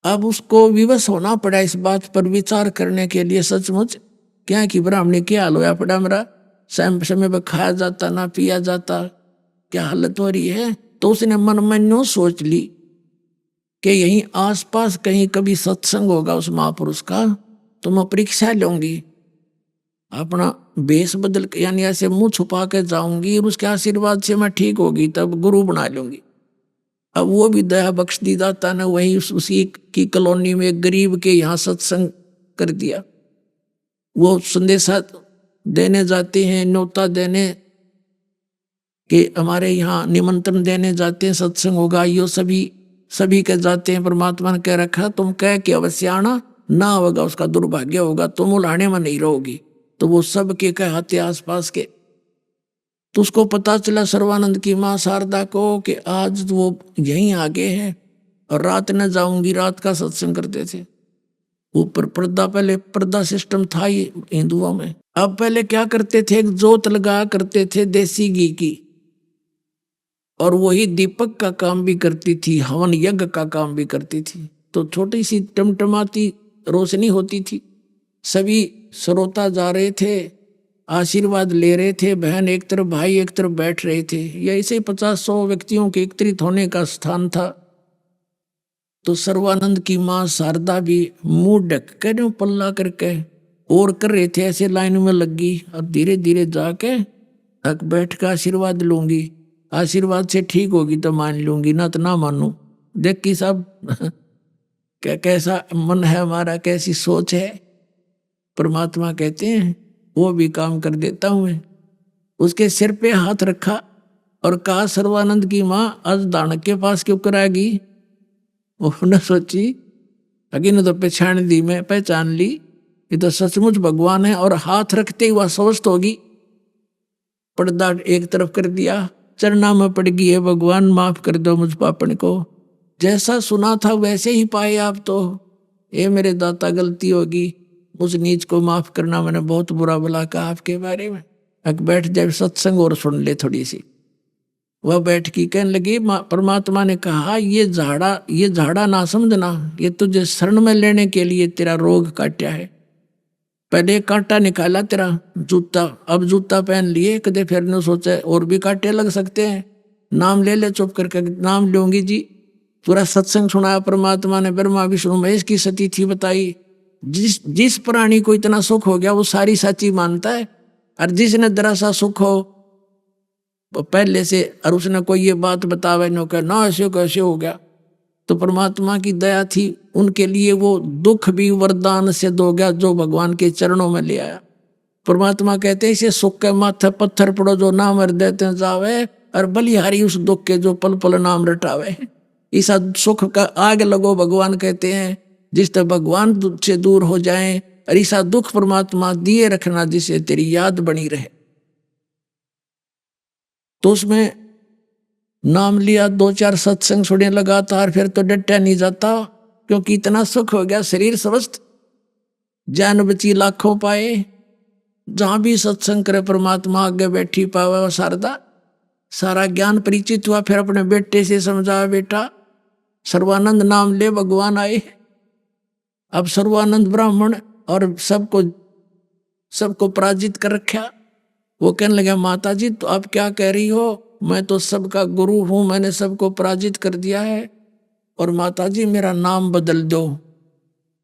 अब उसको विवश होना पड़ा इस बात पर विचार करने के लिए। सचमुच क्या कि ब्राह्मणी क्या हाल होया पड़ा मेरा, समय पर खाया जाता ना पिया जाता, क्या हालत हो रही है। तो उसने मन में न्यू सोच ली कि यहीं आसपास कहीं कभी सत्संग होगा उस महापुरुष का, तो मैं परीक्षा लूंगी, अपना वेश बदल यानी ऐसे मुंह छुपा के जाऊंगी और उसके आशीर्वाद से मैं ठीक होगी, तब गुरु बना लूंगी। अब वो भी दया बख्श दी दाता ने, वही उसी की कॉलोनी में एक गरीब के यहाँ सत्संग कर दिया। वो संदेशा देने जाते हैं, न्योता देने कि हमारे यहाँ निमंत्रण देने जाते हैं, सत्संग होगा, यो सभी के जाते हैं। परमात्मा ने कह रखा तुम कह के अवश्य आना, ना होगा उसका दुर्भाग्य होगा, तुम उलाने में नहीं रहोगी। तो वो सब के कहते आसपास के। तो उसको पता चला सर्वानंद की माँ शारदा को कि आज वो यहीं आगे हैं और रात न जाऊंगी, रात का सत्संग करते थे। ऊपर पर्दा, पहले पर्दा सिस्टम था ही हिंदुओं में। अब पहले क्या करते थे, एक जोत लगा करते थे देसी घी की, और वही दीपक का काम भी करती थी, हवन यज्ञ का काम भी करती थी। तो छोटी सी टमटमाती रोशनी होती थी। सभी श्रोता जा रहे थे, आशीर्वाद ले रहे थे, बहन एक तरफ भाई एक तरफ बैठ रहे थे। यह ऐसे 50-100 व्यक्तियों के एकत्रित होने का स्थान था। तो सर्वानंद की माँ शारदा भी मुंह ढक कर पल्ला करके और कर रहे थे, ऐसे लाइन में लगी और धीरे धीरे जाके तक बैठ कर आशीर्वाद लूंगी, आशीर्वाद से ठीक होगी तो मान लूंगी, ना तो ना मानू। देख कि सब क्या कैसा मन है हमारा, कैसी सोच है। परमात्मा कहते हैं वो भी काम कर देता हूं मैं। उसके सिर पे हाथ रखा और कहा सर्वानंद की माँ आज दानक के पास क्यों कराएगी। उन्होंने सोची अगिन तो पहचान दी, मैं पहचान ली ये तो सचमुच भगवान है। और हाथ रखते हुआ स्वस्थ होगी। पर्दा एक तरफ कर दिया, चरना में पड़ गई है भगवान माफ कर दो मुझ पापन को। जैसा सुना था वैसे ही पाए आप तो। ये मेरे दाता गलती होगी, उस नीच को माफ करना, मैंने बहुत बुरा भला कहा आपके बारे में। अब बैठ जाए सत्संग और सुन ले थोड़ी सी। वह बैठ की कहने लगी परमात्मा ने कहा ये झाड़ा ना समझना, ये तुझे शरण में लेने के लिए तेरा रोग काटा है। पहले कांटा निकाला तेरा जूता, अब जूता पहन लिए, कदे फिर ने सोचा और भी कांटे लग सकते हैं, नाम ले ले चुप करके। नाम लूंगी जी। पूरा सत्संग सुनाया परमात्मा ने, ब्रह्मा विष्णु महेश की सती थी बताई। जिस प्राणी को इतना सुख हो गया वो सारी सच्ची मानता है, और जिसने जरा सा सुख हो पहले से और उसने कोई ये बात बतावे नो कह ना ऐसे कैसे हो गया, तो परमात्मा की दया थी उनके लिए, वो दुख भी वरदान से दो गया जो भगवान के चरणों में ले आया। परमात्मा कहते हैं इसे सुख के माथे पत्थर पड़ो जो नाम देते जावे, और बलिहारी उस दुख के जो पल पल नाम रटावे। ऐसा सुख का आग लगो, भगवान कहते हैं जिस तरह भगवान से दूर हो जाए, और ऐसा दुख परमात्मा दिए रखना जिसे तेरी याद बनी रहे। तो उसमें नाम लिया, 2-4 सत्संग सुने लगातार, फिर तो डटा नहीं जाता क्योंकि इतना सुख हो गया, शरीर स्वस्थ, जान बची लाखों पाए। जहां भी सत्संग करे परमात्मा आगे बैठी पावे शारदा, सारा ज्ञान परिचित हुआ। फिर अपने बेटे से समझाया बेटा सर्वानंद नाम ले, भगवान आए। अब सर्वानंद ब्राह्मण और सबको पराजित कर रखा। वो कहने लगा माता जी तो आप क्या कह रही हो, मैं तो सबका गुरु हूं, मैंने सबको पराजित कर दिया है, और माता जी मेरा नाम बदल दो।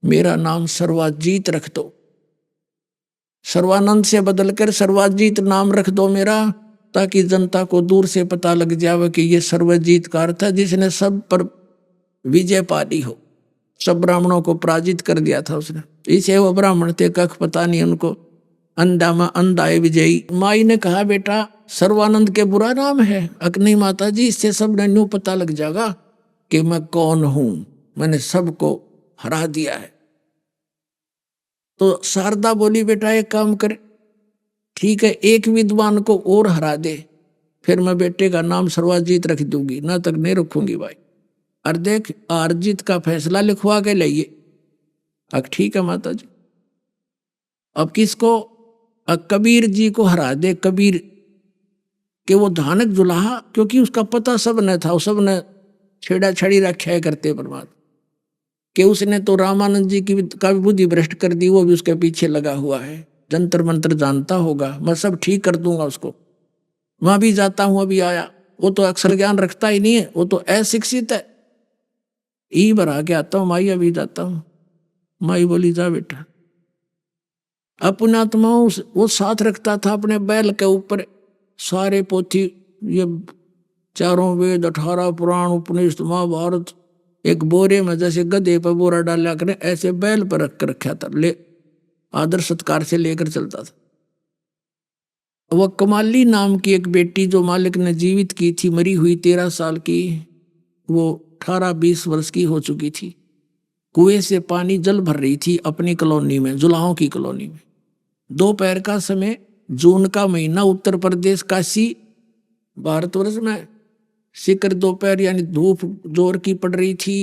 मेरा नाम सर्वाजीत रख दो, सर्वानंद से बदलकर सर्वाजीत नाम रख दो मेरा, ताकि जनता को दूर से पता लग जावे कि ये सर्वजीत का अर्थ है जिसने सब पर विजय पा ली हो, सब ब्राह्मणों को पराजित कर दिया था उसने। इसे वो ब्राह्मण थे कख पता नहीं उनको, अंधा में अंधाए विजयी। माई ने कहा बेटा सर्वानंद के बुरा नाम है। अक नहीं माता जी, इससे सब ने न्यू पता लग जाएगा कि मैं कौन हूं, मैंने सबको हरा दिया है। तो शारदा बोली बेटा एक काम कर, ठीक है एक विद्वान को और हरा दे, फिर मैं बेटे का नाम सर्वाजीत रख दूंगी, ना तक नहीं रखूंगी भाई। और देख अर्जित का फैसला लिखवा के लाइए। अब ठीक है माता जी। अब किसको? अब कबीर जी को हरा दे, कबीर के वो धानक जुलाहा, क्योंकि उसका पता सब ने था, सब ने छेड़ा छड़ी रखा करते परमात्मा कि उसने तो रामानंद जी की का भी बुद्धि भ्रष्ट कर दी, वो भी उसके पीछे लगा हुआ है, जंतर मंत्र जानता होगा, मैं सब ठीक कर दूंगा उसको। वहां भी जाता हूं, अभी आया, वो तो अक्षर ज्ञान रखता ही नहीं है, वो तो अशिक्षित है। ई भरा के आता हूं माई, अभी जाता हूं। माई बोली जा बेटा। अपने आत्मा वो साथ रखता था अपने बैल के ऊपर, सारे पोथी, ये चारों वेद, 18 पुराण, उपनिषद, महाभारत एक बोरे में जैसे गधे पर बोरा डाला करें ऐसे बैल पर रख कर रखा था, ले आदर सत्कार से लेकर चलता था। वह कमाली नाम की एक बेटी जो मालिक ने जीवित की थी, मरी हुई 13 साल की, वो 18-20 वर्ष की हो चुकी थी। कुएं से पानी जल भर रही थी अपनी कॉलोनी में, जुलाहों की कॉलोनी में। दोपहर का समय, जून का महीना, उत्तर प्रदेश काशी भारतवर्ष में शिखर दोपहर यानी धूप जोर की पड़ रही थी।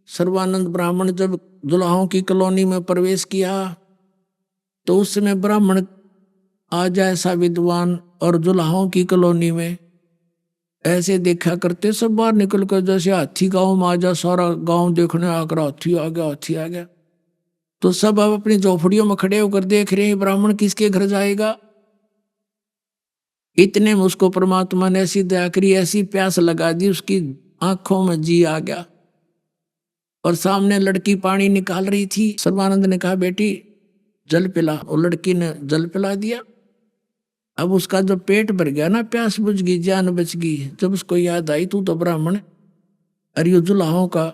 सर्वानंद ब्राह्मण जब जुलाहों की कॉलोनी में प्रवेश किया तो उस समय ब्राह्मण आ जाए ऐसा विद्वान और जुलाहों की कॉलोनी में ऐसे देखा करते, सब बाहर निकल कर जैसे हाथी गांव में आ जा, सारा गांव देखने आकर हाथी आ गया, हाथी आ गया। तो सब अब अपनी झोपड़ियों में खड़े होकर देख रहे हैं ब्राह्मण किसके घर जाएगा। इतने में उसको परमात्मा ने ऐसी दया करी, ऐसी प्यास लगा दी, उसकी आंखों में जी आ गया। और सामने लड़की पानी निकाल रही थी। सर्वानंद ने कहा बेटी जल पिला, और लड़की ने जल पिला दिया। अब उसका जब पेट भर गया ना, प्यास बुझ गई, जान बच गई। जब उसको याद आई तू तो ब्राह्मण, अरे यो जुलाहों का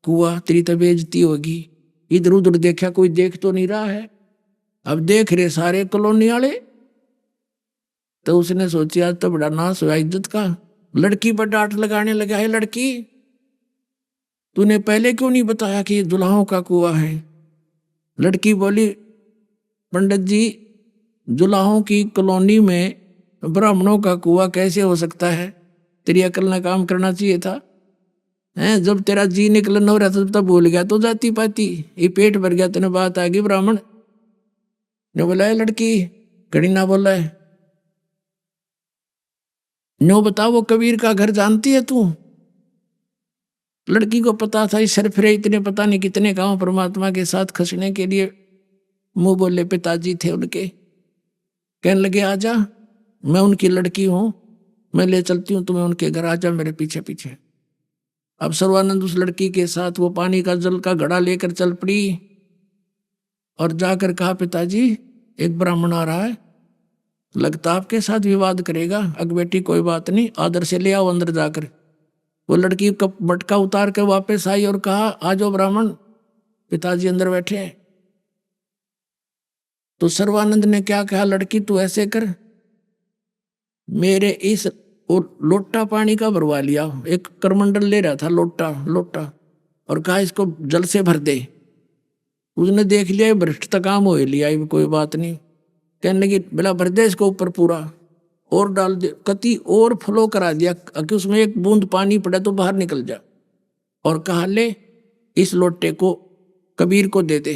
कुआ, तेरी तो बेइज्जती होगी। इधर उधर देखा, कोई देख तो नहीं रहा है। अब देख रहे सारे कॉलोनी वाले। तो उसने सोचा तो बड़ा नाश हुआ इज्जत का। लड़की पर डांट लगाने लगा, है लड़की तूने पहले क्यों नहीं बताया कि ये जुलाहों का कुआ है। लड़की बोली पंडित जी जुलाहों की कॉलोनी में ब्राह्मणों का कुआ कैसे हो सकता है, तेरी अकल ने काम करना चाहिए था। हैं जब तेरा जी निकलन हो रहा था तब भूल गया तो जाती पाती, ये पेट भर गया तेने बात आ गई। ब्राह्मण ने बोला है लड़की घड़ी ना बोला है, नो बता वो कबीर का घर जानती है तू। लड़की को पता था इस सरफरे इतने पता नहीं कितने गांव परमात्मा के साथ खसने के लिए मुंह बोले पिताजी थे उनके। कहने लगे आजा, मैं उनकी लड़की हूं, मैं ले चलती हूं तुम्हें उनके घर, आजा मेरे पीछे पीछे। अब सर्वानंद उस लड़की के साथ वो पानी का जल का घड़ा लेकर चल पड़ी और जाकर कहा पिताजी एक ब्राह्मण आ रहा है, लगता आपके साथ विवाद करेगा। अग बेटी कोई बात नहीं, आदर से ले आओ अंदर जाकर। वो लड़की का मटका उतार कर वापस आई और कहा आ जाओ ब्राह्मण, पिताजी अंदर बैठे हैं। तो सर्वानंद ने क्या कहा, लड़की तू ऐसे कर, मेरे इस लोटा पानी का भरवा लिया, एक करमंडल ले रहा था लोटा, और कहा इसको जल से भर दे। उसने देख लिया भ्रष्ट काम हो लिया, कोई बात नहीं। कहने लगी बेला भर दे इसको ऊपर पूरा और डाल दे, कति और फ्लो करा दिया कि उसमें एक बूंद पानी पड़ा तो बाहर निकल जा। और कहा ले इस लोटे को कबीर को दे दे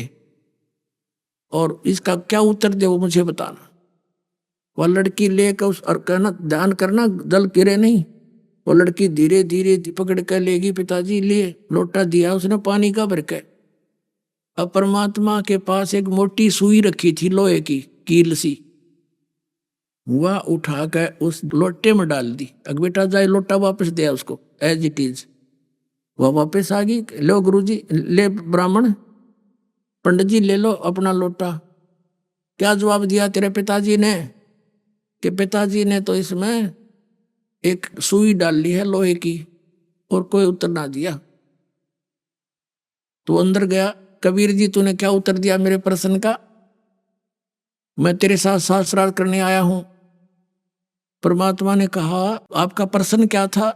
और इसका क्या उत्तर दे वो मुझे बताना। वह लड़की लेकर उस और कहना ध्यान करना जल गिरे नहीं। वो लड़की धीरे धीरे पकड़ कर लेगी, पिताजी लिए लोटा दिया उसने पानी का भर के। अब परमात्मा के पास एक मोटी सुई रखी थी लोहे की कील सी, वह उठा कर उस लोटे में डाल दी। अग बेटा जाए लोटा वापस दिया उसको एज इट इज। वह वापस आ गई, लो गुरुजी ले ब्राह्मण पंडित जी ले लो अपना लोटा। क्या जवाब दिया तेरे पिताजी ने? कि पिताजी ने तो इसमें एक सुई डाल ली है लोहे की और कोई उत्तर ना दिया। तो अंदर गया, कबीर जी तूने क्या उत्तर दिया मेरे प्रश्न का? मैं तेरे साथ शास्त्रार्थ करने आया हूं। परमात्मा ने कहा आपका प्रश्न क्या था?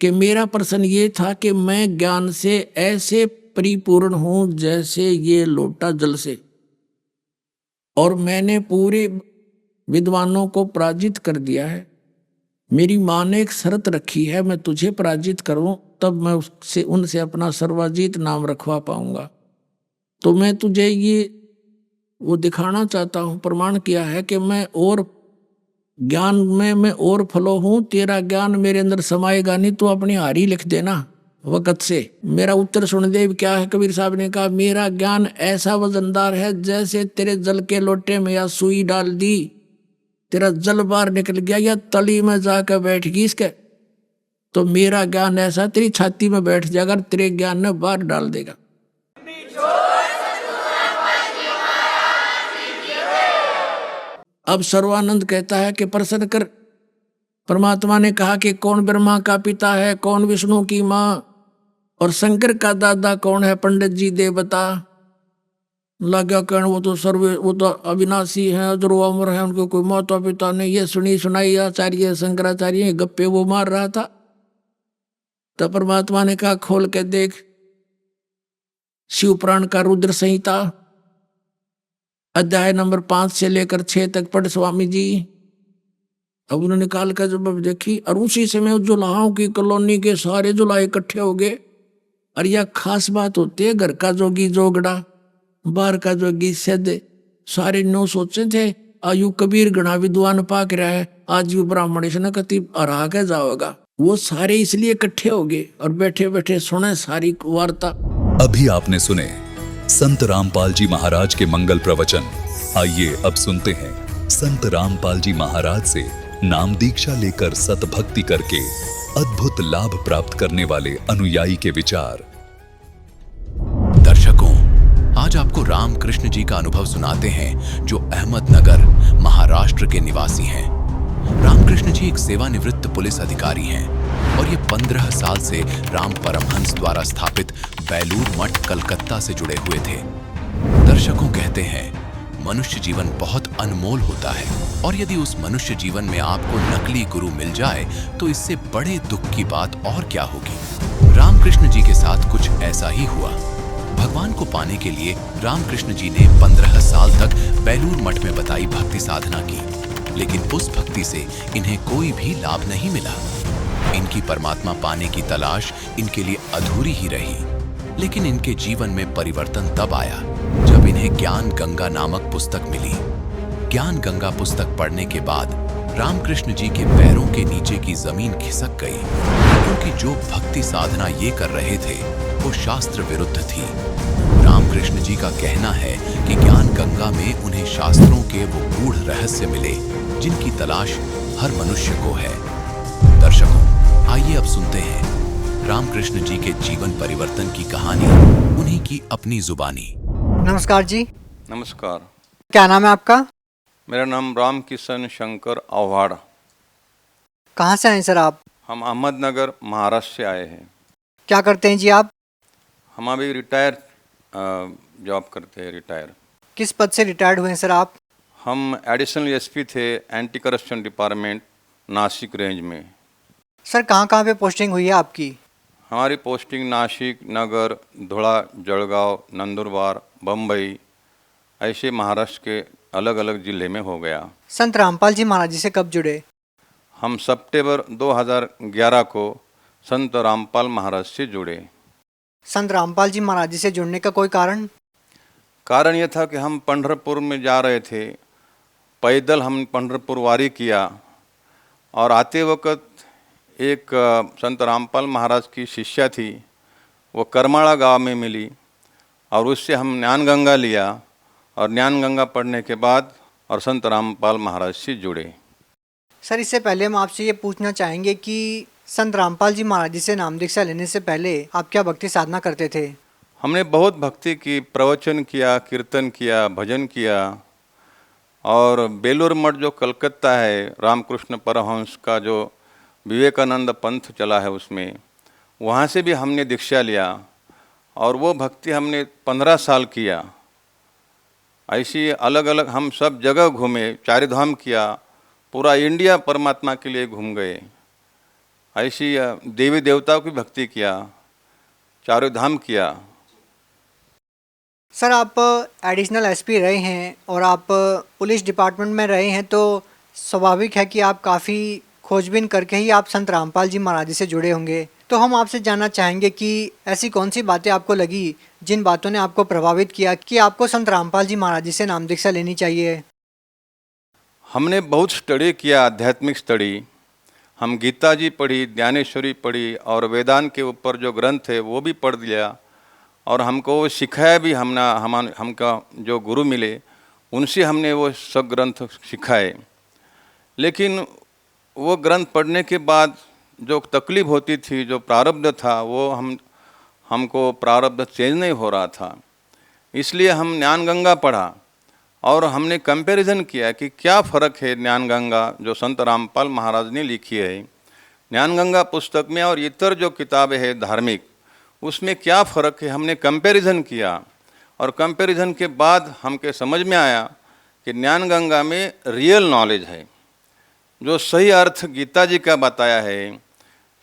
कि मेरा प्रश्न ये था कि मैं ज्ञान से ऐसे परिपूर्ण हूं जैसे ये लोटा जल से, और मैंने पूरे विद्वानों को पराजित कर दिया है। मेरी माँ ने एक शर्त रखी है, मैं तुझे पराजित करूं तब मैं उससे उनसे अपना सर्वाजीत नाम रखवा पाऊंगा। तो मैं तुझे ये वो दिखाना चाहता हूं, प्रमाण किया है कि मैं और ज्ञान में मैं और फलो हूं। तेरा ज्ञान मेरे अंदर समाएगा नहीं, तो अपनी हारी लिख देना वक़्त से। मेरा उत्तर सुन दे क्या है? कबीर साहब ने कहा मेरा ज्ञान ऐसा वजनदार है जैसे तेरे जल के लोटे में या सुई डाल दी, तेरा जल बाहर निकल गया या तली में जाकर बैठ गई इसके, तो मेरा ज्ञान ऐसा तेरी छाती में बैठ जाएगा, तेरे ज्ञान ने बाहर डाल देगा। अब सर्वानंद कहता है कि प्रश्न कर। परमात्मा ने कहा कि कौन ब्रह्मा का पिता है, कौन विष्णु की माँ, और शंकर का दादा कौन है? पंडित जी दे बता। लगा कहने वो तो अविनाशी हैं, अजरो अमर है, उनको कोई माता पिता नहीं। ये सुनी सुनाई आचार्य शंकराचार्य गप्पे वो मार रहा था। तब परमात्मा ने कहा खोल के देख शिव पुराण का रुद्र संहिता अध्याय नंबर 5 से लेकर 6 तक पढ़ स्वामी जी। अब उन्होंने निकाल कर जब देखी, और उसी समय जुलाहों की कॉलोनी के सारे जुलाहे इकट्ठे हो गए। और यह खास बात होती है, घर का जोगी जोगड़ा, बाहर का जोगी सद, सारे नो सोचे थे आयु कबीर गणा विद्वान पाक रहा है, आज भी ब्राह्मण इसने कति हरा के जाओगा। वो सारे इसलिए इकट्ठे हो गए और बैठे बैठे सुने सारी वार्ता। अभी आपने सुने संत रामपाल जी महाराज के मंगल प्रवचन। आइए अब सुनते हैं संत रामपाल जी महाराज से नाम दीक्षा लेकर सतभक्ति करके अद्भुत लाभ प्राप्त करने वाले अनुयायी के विचार। दर्शकों, आज आपको रामकृष्ण जी का अनुभव सुनाते हैं जो अहमदनगर महाराष्ट्र के निवासी हैं। रामकृष्ण जी एक सेवानिवृत्त पुलिस अधिकारी हैं और ये 15 साल से राम परमहंस द्वारा स्थापित बेलूर मठ कलकत्ता से जुड़े हुए थे। दर्शकों कहते हैं मनुष्य जीवन बहुत अनमोल होता है, और यदि उस मनुष्य जीवन में आपको नकली गुरु मिल जाए तो इससे बड़े दुख की बात और क्या होगी। रामकृष्ण जी के साथ कुछ ऐसा ही हुआ। भगवान को पाने के लिए रामकृष्ण जी ने 15 साल तक बेलूर मठ में बताई भक्ति साधना की, लेकिन उस भक्ति से इन्हें कोई भी लाभ नहीं मिला। इनकी परमात्मा पाने की तलाश इनके लिए अधूरी ही रही। लेकिन इनके जीवन में परिवर्तन तब आया जब इन्हें ज्ञान गंगा नामक पुस्तक मिली। ज्ञान गंगा पुस्तक पढ़ने के बाद रामकृष्ण जी के पैरों के नीचे की जमीन खिसक गई, क्योंकि जो भक्ति साधना ये कर रहे थे वो शास्त्र विरुद्ध थी। रामकृष्ण जी का कहना है कि ज्ञान गंगा में उन्हें शास्त्रों के वो गूढ़ रहस्य मिले जिनकी तलाश हर मनुष्य को है। दर्शकों, आइए अब सुनते हैं रामकृष्ण जी के जीवन परिवर्तन की कहानी, उन्हीं की अपनी जुबानी। नमस्कार जी। नमस्कार। क्या नाम है आपका? मेरा नाम रामकिशन शंकर आव्हाड़। कहाँ से आए सर आप? हम अहमदनगर महाराष्ट्र से आए हैं। क्या करते हैं जी आप? हम अभी रिटायर जॉब करते हैं। रिटायर। किस पद से रिटायर्ड हुए हैं सर आप? हम एडिशनल एसपी थे anti corruption department Nashik range में। सर कहाँ कहाँ पे पोस्टिंग हुई है आपकी? हमारी पोस्टिंग नासिक, नगर, धुला, जलगांव, नंदुरबार, बम्बई, ऐसे महाराष्ट्र के अलग अलग जिले में हो गया। संत रामपाल जी महाराज जी से कब जुड़े? हम सितंबर 2011 को संत रामपाल महाराज से जुड़े। संत रामपाल जी महाराज जी से जुड़ने का कोई कारण? कारण यह था कि हम पंढरपुर में जा रहे थे, पैदल हम पंढरपुर वारी किया, और आते वक्त एक संत रामपाल महाराज की शिष्या थी, वो करमाड़ा गांव में मिली, और उससे हम ज्ञान गंगा लिया, और ज्ञान गंगा पढ़ने के बाद और संत रामपाल महाराज से जुड़े। सर इससे पहले हम आपसे ये पूछना चाहेंगे कि संत रामपाल जी महाराज जी से नाम दीक्षा लेने से पहले आप क्या भक्ति साधना करते थे? हमने बहुत भक्ति की, प्रवचन किया, कीर्तन किया, भजन किया। और बेलूर मठ जो कलकत्ता है, रामकृष्ण परमहंस का जो विवेकानंद पंथ चला है, उसमें वहाँ से भी हमने दीक्षा लिया और वो भक्ति हमने 15 साल किया। ऐसी अलग अलग हम सब जगह घूमे, चारिधाम किया, पूरा इंडिया परमात्मा के लिए घूम गए। ऐसी देवी देवताओं की भक्ति किया, चारों धाम किया। सर, आप एडिशनल एसपी रहे हैं और आप पुलिस डिपार्टमेंट में रहे हैं, तो स्वाभाविक है कि आप काफ़ी खोजबीन करके ही आप संत रामपाल जी महाराज जी से जुड़े होंगे। तो हम आपसे जानना चाहेंगे कि ऐसी कौन सी बातें आपको लगी जिन बातों ने आपको प्रभावित किया कि आपको संत रामपाल जी महाराज जी से नाम दीक्षा लेनी चाहिए। हमने बहुत स्टडी किया, आध्यात्मिक स्टडी। हम गीता जी पढ़ी, ज्ञानेश्वरी पढ़ी और वेदांत के ऊपर जो ग्रंथ है वो भी पढ़ लिया और हमको वो सिखाया भी। हमका जो गुरु मिले उनसे हमने वो सब ग्रंथ सिखाए। लेकिन वो ग्रंथ पढ़ने के बाद जो तकलीफ होती थी, जो प्रारब्ध था, वो हमको प्रारब्ध चेंज नहीं हो रहा था। इसलिए हम ज्ञान गंगा पढ़ा और हमने कंपैरिजन किया कि क्या फ़र्क है ज्ञान गंगा जो संत रामपाल महाराज ने लिखी है, ज्ञान गंगा पुस्तक में और इतर जो किताबें हैं धार्मिक, उसमें क्या फ़र्क है। हमने कंपैरिजन किया और कंपैरिजन के बाद हमके समझ में आया कि ज्ञान गंगा में रियल नॉलेज है, जो सही अर्थ गीता जी का बताया है,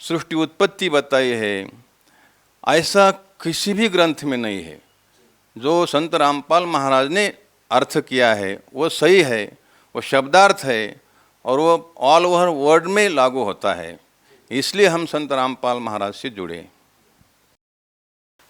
सृष्टि उत्पत्ति बताई है, ऐसा किसी भी ग्रंथ में नहीं है। जो संत रामपाल महाराज ने अर्थ किया है वो सही है, वो शब्दार्थ है और वो ऑल ओवर वर्ल्ड में लागू होता है। इसलिए हम संत रामपाल महाराज से जुड़े।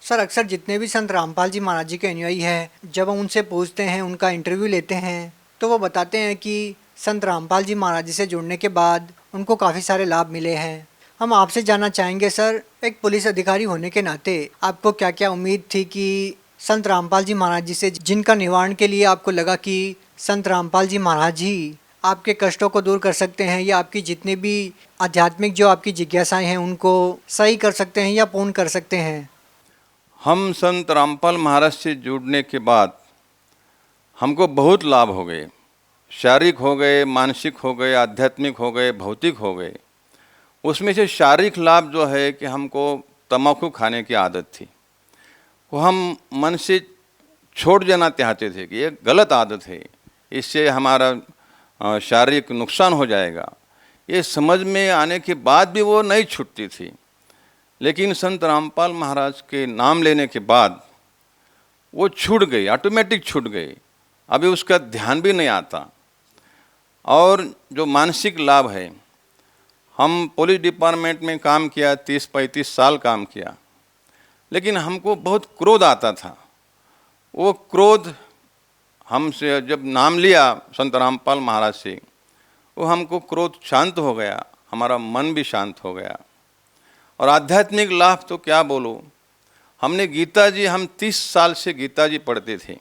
सर, अक्सर जितने भी संत रामपाल जी महाराज जी के अनुयायी हैं, जब हम उनसे पूछते हैं, उनका इंटरव्यू लेते हैं, तो वो बताते हैं कि संत रामपाल जी महाराज जी से जुड़ने के बाद उनको काफ़ी सारे लाभ मिले हैं। हम आपसे जानना चाहेंगे सर, एक पुलिस अधिकारी होने के नाते आपको क्या क्या उम्मीद थी कि संत रामपाल जी महाराज जी से जिनका निवारण के लिए आपको लगा कि संत रामपाल जी महाराज ही आपके कष्टों को दूर कर सकते हैं या आपकी जितनी भी आध्यात्मिक जो आपकी जिज्ञासाएं हैं उनको सही कर सकते हैं या पूर्ण कर सकते हैं। हम संत रामपाल महाराज से जुड़ने के बाद हमको बहुत लाभ हो गए। शारीरिक हो गए, मानसिक हो गए, आध्यात्मिक हो गए, भौतिक हो गए। उसमें से शारीरिक लाभ जो है कि हमको तम्बाकू खाने की आदत थी, वो हम मन से छोड़ देना चाहते थे कि ये गलत आदत है, इससे हमारा शारीरिक नुकसान हो जाएगा। ये समझ में आने के बाद भी वो नहीं छूटती थी। लेकिन संत रामपाल महाराज के नाम लेने के बाद वो छूट गई, ऑटोमेटिक छूट गई। अभी उसका ध्यान भी नहीं आता। और जो मानसिक लाभ है, हम पुलिस डिपार्टमेंट में काम किया, 30-35 साल काम किया, लेकिन हमको बहुत क्रोध आता था। वो क्रोध हमसे जब नाम लिया संत रामपाल महाराज से, वो हमको क्रोध शांत हो गया, हमारा मन भी शांत हो गया। और आध्यात्मिक लाभ तो क्या बोलूं, हमने गीता जी, हम 30 साल से गीता जी पढ़ते थे,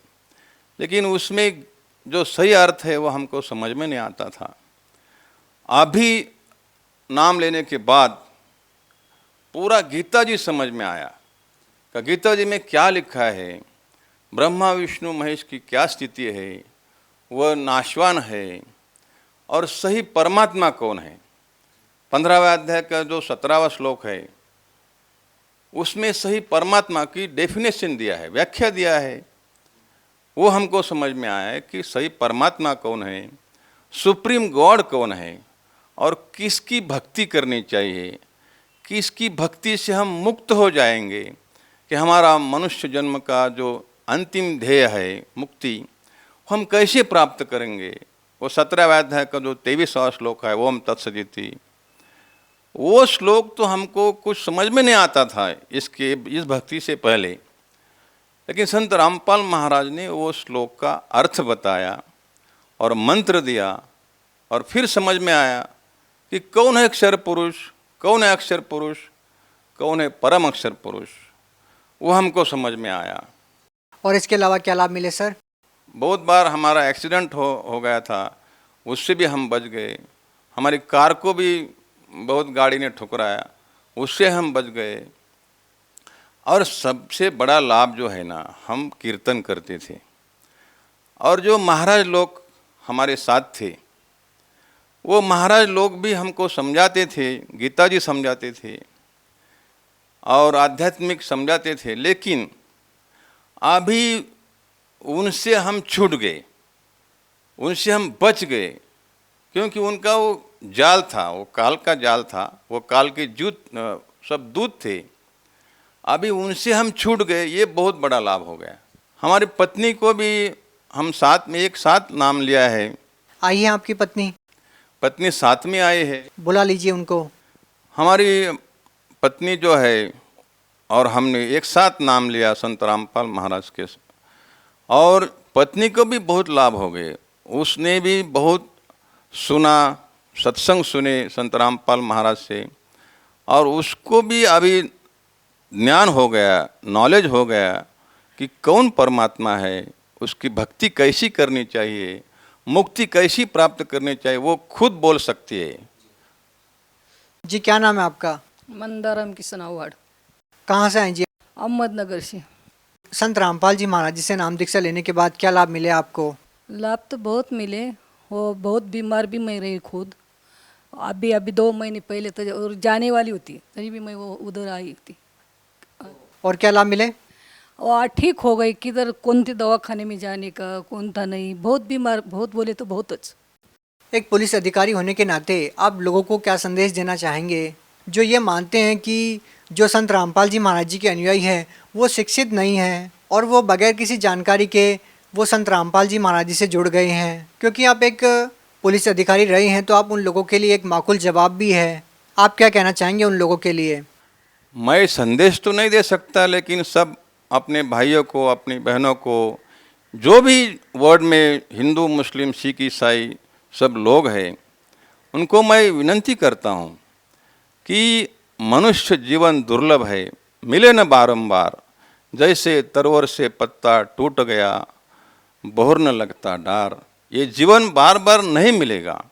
लेकिन उसमें जो सही अर्थ है वो हमको समझ में नहीं आता था। अभी नाम लेने के बाद पूरा गीता जी समझ में आया कि गीता जी में क्या लिखा है, ब्रह्मा विष्णु महेश की क्या स्थिति है, वह नाशवान है और सही परमात्मा कौन है। 15वें अध्याय का जो 17वां श्लोक है, उसमें सही परमात्मा की डेफिनेशन दिया है, व्याख्या दिया है। वो हमको समझ में आया है कि सही परमात्मा कौन है, सुप्रीम गॉड कौन है और किसकी भक्ति करनी चाहिए, किसकी भक्ति से हम मुक्त हो जाएंगे, कि हमारा मनुष्य जन्म का जो अंतिम ध्येय है मुक्ति, हम कैसे प्राप्त करेंगे। वो 17वें अध्याय का जो 23वां श्लोक है, वो हम तत्सदिति, वो श्लोक तो हमको कुछ समझ में नहीं आता था इस भक्ति से पहले। लेकिन संत रामपाल महाराज ने वो श्लोक का अर्थ बताया और मंत्र दिया और फिर समझ में आया कि कौन है अक्षर पुरुष, कौन है अक्षर पुरुष, कौन है परम अक्षर पुरुष। वो हमको समझ में आया। और इसके अलावा क्या लाभ मिले सर? बहुत बार हमारा एक्सीडेंट हो गया था, उससे भी हम बच गए। हमारी कार को भी बहुत गाड़ी ने ठुकराया, उससे हम बच गए। और सबसे बड़ा लाभ जो है ना, हम कीर्तन करते थे और जो महाराज लोग हमारे साथ थे वो महाराज लोग भी हमको समझाते थे, गीता जी समझाते थे और आध्यात्मिक समझाते थे, लेकिन अभी उनसे हम छूट गए, उनसे हम बच गए, क्योंकि उनका वो जाल था, वो काल का जाल था, वो काल के सब दूत थे। अभी उनसे हम छूट गए, ये बहुत बड़ा लाभ हो गया। हमारी पत्नी को भी हम साथ में एक साथ नाम लिया है। आई है आपकी पत्नी? पत्नी साथ में आए हैं, बुला लीजिए उनको। हमारी पत्नी जो है और हमने एक साथ नाम लिया संत रामपाल महाराज के, और पत्नी को भी बहुत लाभ हो गए। उसने भी बहुत सुना, सत्संग सुने संत रामपाल महाराज से, और उसको भी अभी ज्ञान हो गया, नॉलेज हो गया कि कौन परमात्मा है, उसकी भक्ति कैसी करनी चाहिए, मुक्ति कैसी प्राप्त करनी चाहिए, वो खुद बोल सकती है। जी क्या नाम है आपका? मंदाराम किशन आवाड़, कहाँ से आए जी? अहमदनगर से। संत रामपाल जी महाराज जी से नाम दीक्षा लेने के बाद क्या लाभ मिले आपको? लाभ तो बहुत मिले, वो बहुत बीमार भी मैं रही खुद। अभी 2 महीने पहले तो और जाने वाली होती तभी भी मैं वो उधर आई थी। और क्या लाभ मिले? और ठीक हो गई, किधर कौन थे दवाखाने में जाने का कौन था नहीं, बहुत बीमार, बहुत बोले तो बहुत अच्छा। एक पुलिस अधिकारी होने के नाते आप लोगों को क्या संदेश देना चाहेंगे जो ये मानते हैं कि जो संत रामपाल जी महाराज जी के अनुयायी हैं वो शिक्षित नहीं हैं और वो बगैर किसी जानकारी के वो संत रामपाल जी महाराज जी से जुड़ गए हैं? क्योंकि आप एक पुलिस अधिकारी रहे हैं तो आप उन लोगों के लिए एक माकूल जवाब भी है। आप क्या कहना चाहेंगे उन लोगों के लिए? मैं संदेश तो नहीं दे सकता, लेकिन सब अपने भाइयों को, अपनी बहनों को, जो भी वर्ल्ड में हिंदू, मुस्लिम, सिख, ईसाई सब लोग हैं, उनको मैं विनती करता हूँ कि मनुष्य जीवन दुर्लभ है, मिले न बारंबार, जैसे तरवर से पत्ता टूट गया, बोहर न लगता डार। ये जीवन बार बार नहीं मिलेगा।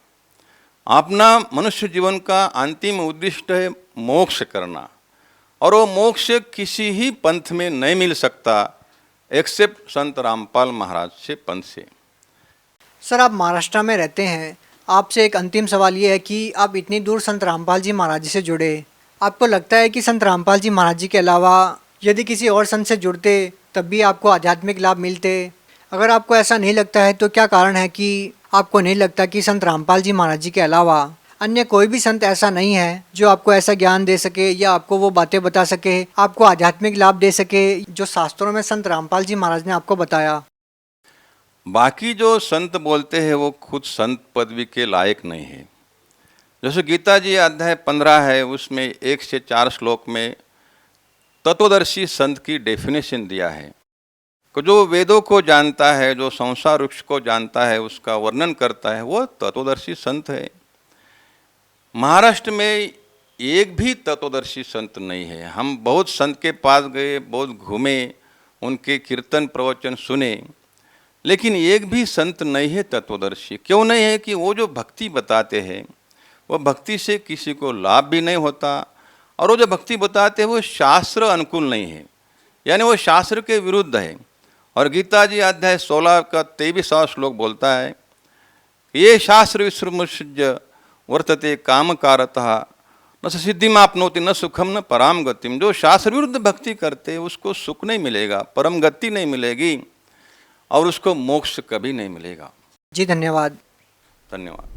अपना मनुष्य जीवन का अंतिम उद्देश्य है मोक्ष करना, और वो मोक्ष किसी ही पंथ में नहीं मिल सकता एक्सेप्ट संत रामपाल महाराज से पंथ से। सर आप महाराष्ट्र में रहते हैं, आपसे एक अंतिम सवाल ये है कि आप इतनी दूर संत रामपाल जी महाराज जी से जुड़े, आपको लगता है कि संत रामपाल जी महाराज जी के अलावा यदि किसी और संत से जुड़ते तब भी आपको आध्यात्मिक लाभ मिलते? अगर आपको ऐसा नहीं लगता है तो क्या कारण है कि आपको नहीं लगता कि संत रामपाल जी महाराज जी के अलावा अन्य कोई भी संत ऐसा नहीं है जो आपको ऐसा ज्ञान दे सके या आपको वो बातें बता सके, आपको आध्यात्मिक लाभ दे सके जो शास्त्रों में संत रामपाल जी महाराज ने आपको बताया? बाकी जो संत बोलते हैं वो खुद संत पदवी के लायक नहीं है। जैसे गीता जी अध्याय 15 है, उसमें 1 से 4 श्लोक में तत्वदर्शी संत की डेफिनेशन दिया है। जो वेदों को जानता है, जो संसार वृक्ष को जानता है, उसका वर्णन करता है, वो तत्वदर्शी संत है। महाराष्ट्र में एक भी तत्वदर्शी संत नहीं है। हम बहुत संत के पास गए, बहुत घूमे, उनके कीर्तन प्रवचन सुने, लेकिन एक भी संत नहीं है तत्वदर्शी। क्यों नहीं है? कि वो जो भक्ति बताते हैं वो भक्ति से किसी को लाभ भी नहीं होता, और वो जो भक्ति बताते हैं वो शास्त्र अनुकूल नहीं है, यानी वो शास्त्र के विरुद्ध है। और गीता जी अध्याय 16 का 23वां श्लोक बोलता है, ये शास्त्र विसृमुष्य वर्तते कामकारतः न सिद्धिमाप्नोति न सुखम न पराम गतिम। जो शास्त्र विरुद्ध भक्ति करते उसको सुख नहीं मिलेगा, परम गति नहीं मिलेगी, और उसको मोक्ष कभी नहीं मिलेगा। जी धन्यवाद। धन्यवाद।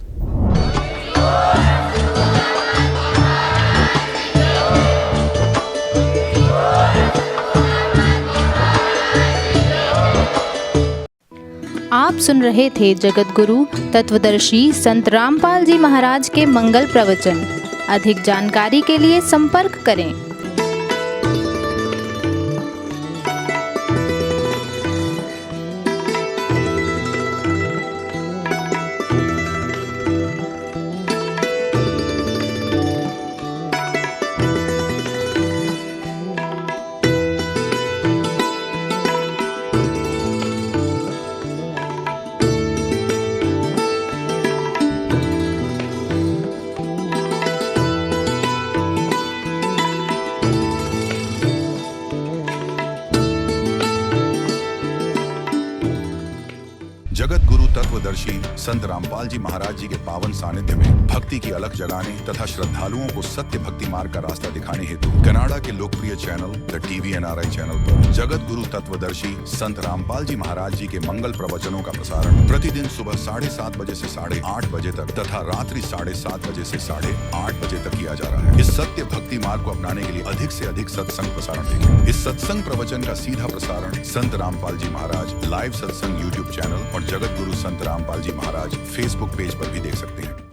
आप सुन रहे थे जगत गुरु तत्वदर्शी संत रामपाल जी महाराज के मंगल प्रवचन। अधिक जानकारी के लिए संपर्क करें। जगत गुरु तत्वदर्शी संत रामपाल जी महाराज जी के पावन सानिध्य में भक्ति की अलख जगाने तथा श्रद्धालुओं को सत्य भक्ति मार्ग का रास्ता दिखाने हेतु कनाडा के लोकप्रिय channel the TV NRI channel पर जगत गुरु तत्वदर्शी संत रामपाल जी महाराज जी के मंगल प्रवचनों का प्रसारण प्रतिदिन सुबह 7:30 बजे से 8:30 बजे तक तथा रात्रि 7:30 बजे से 8:30 बजे तक किया जा रहा है। इस सत्य भक्ति मार्ग को अपनाने के लिए अधिक से अधिक सत्संग प्रसारण देखें। इस सत्संग प्रवचन का सीधा प्रसारण संत रामपाल जी महाराज लाइव सत्संग YouTube चैनल और जगत गुरु संत रामपाल जी महाराज Facebook पेज पर भी देख सकते हैं।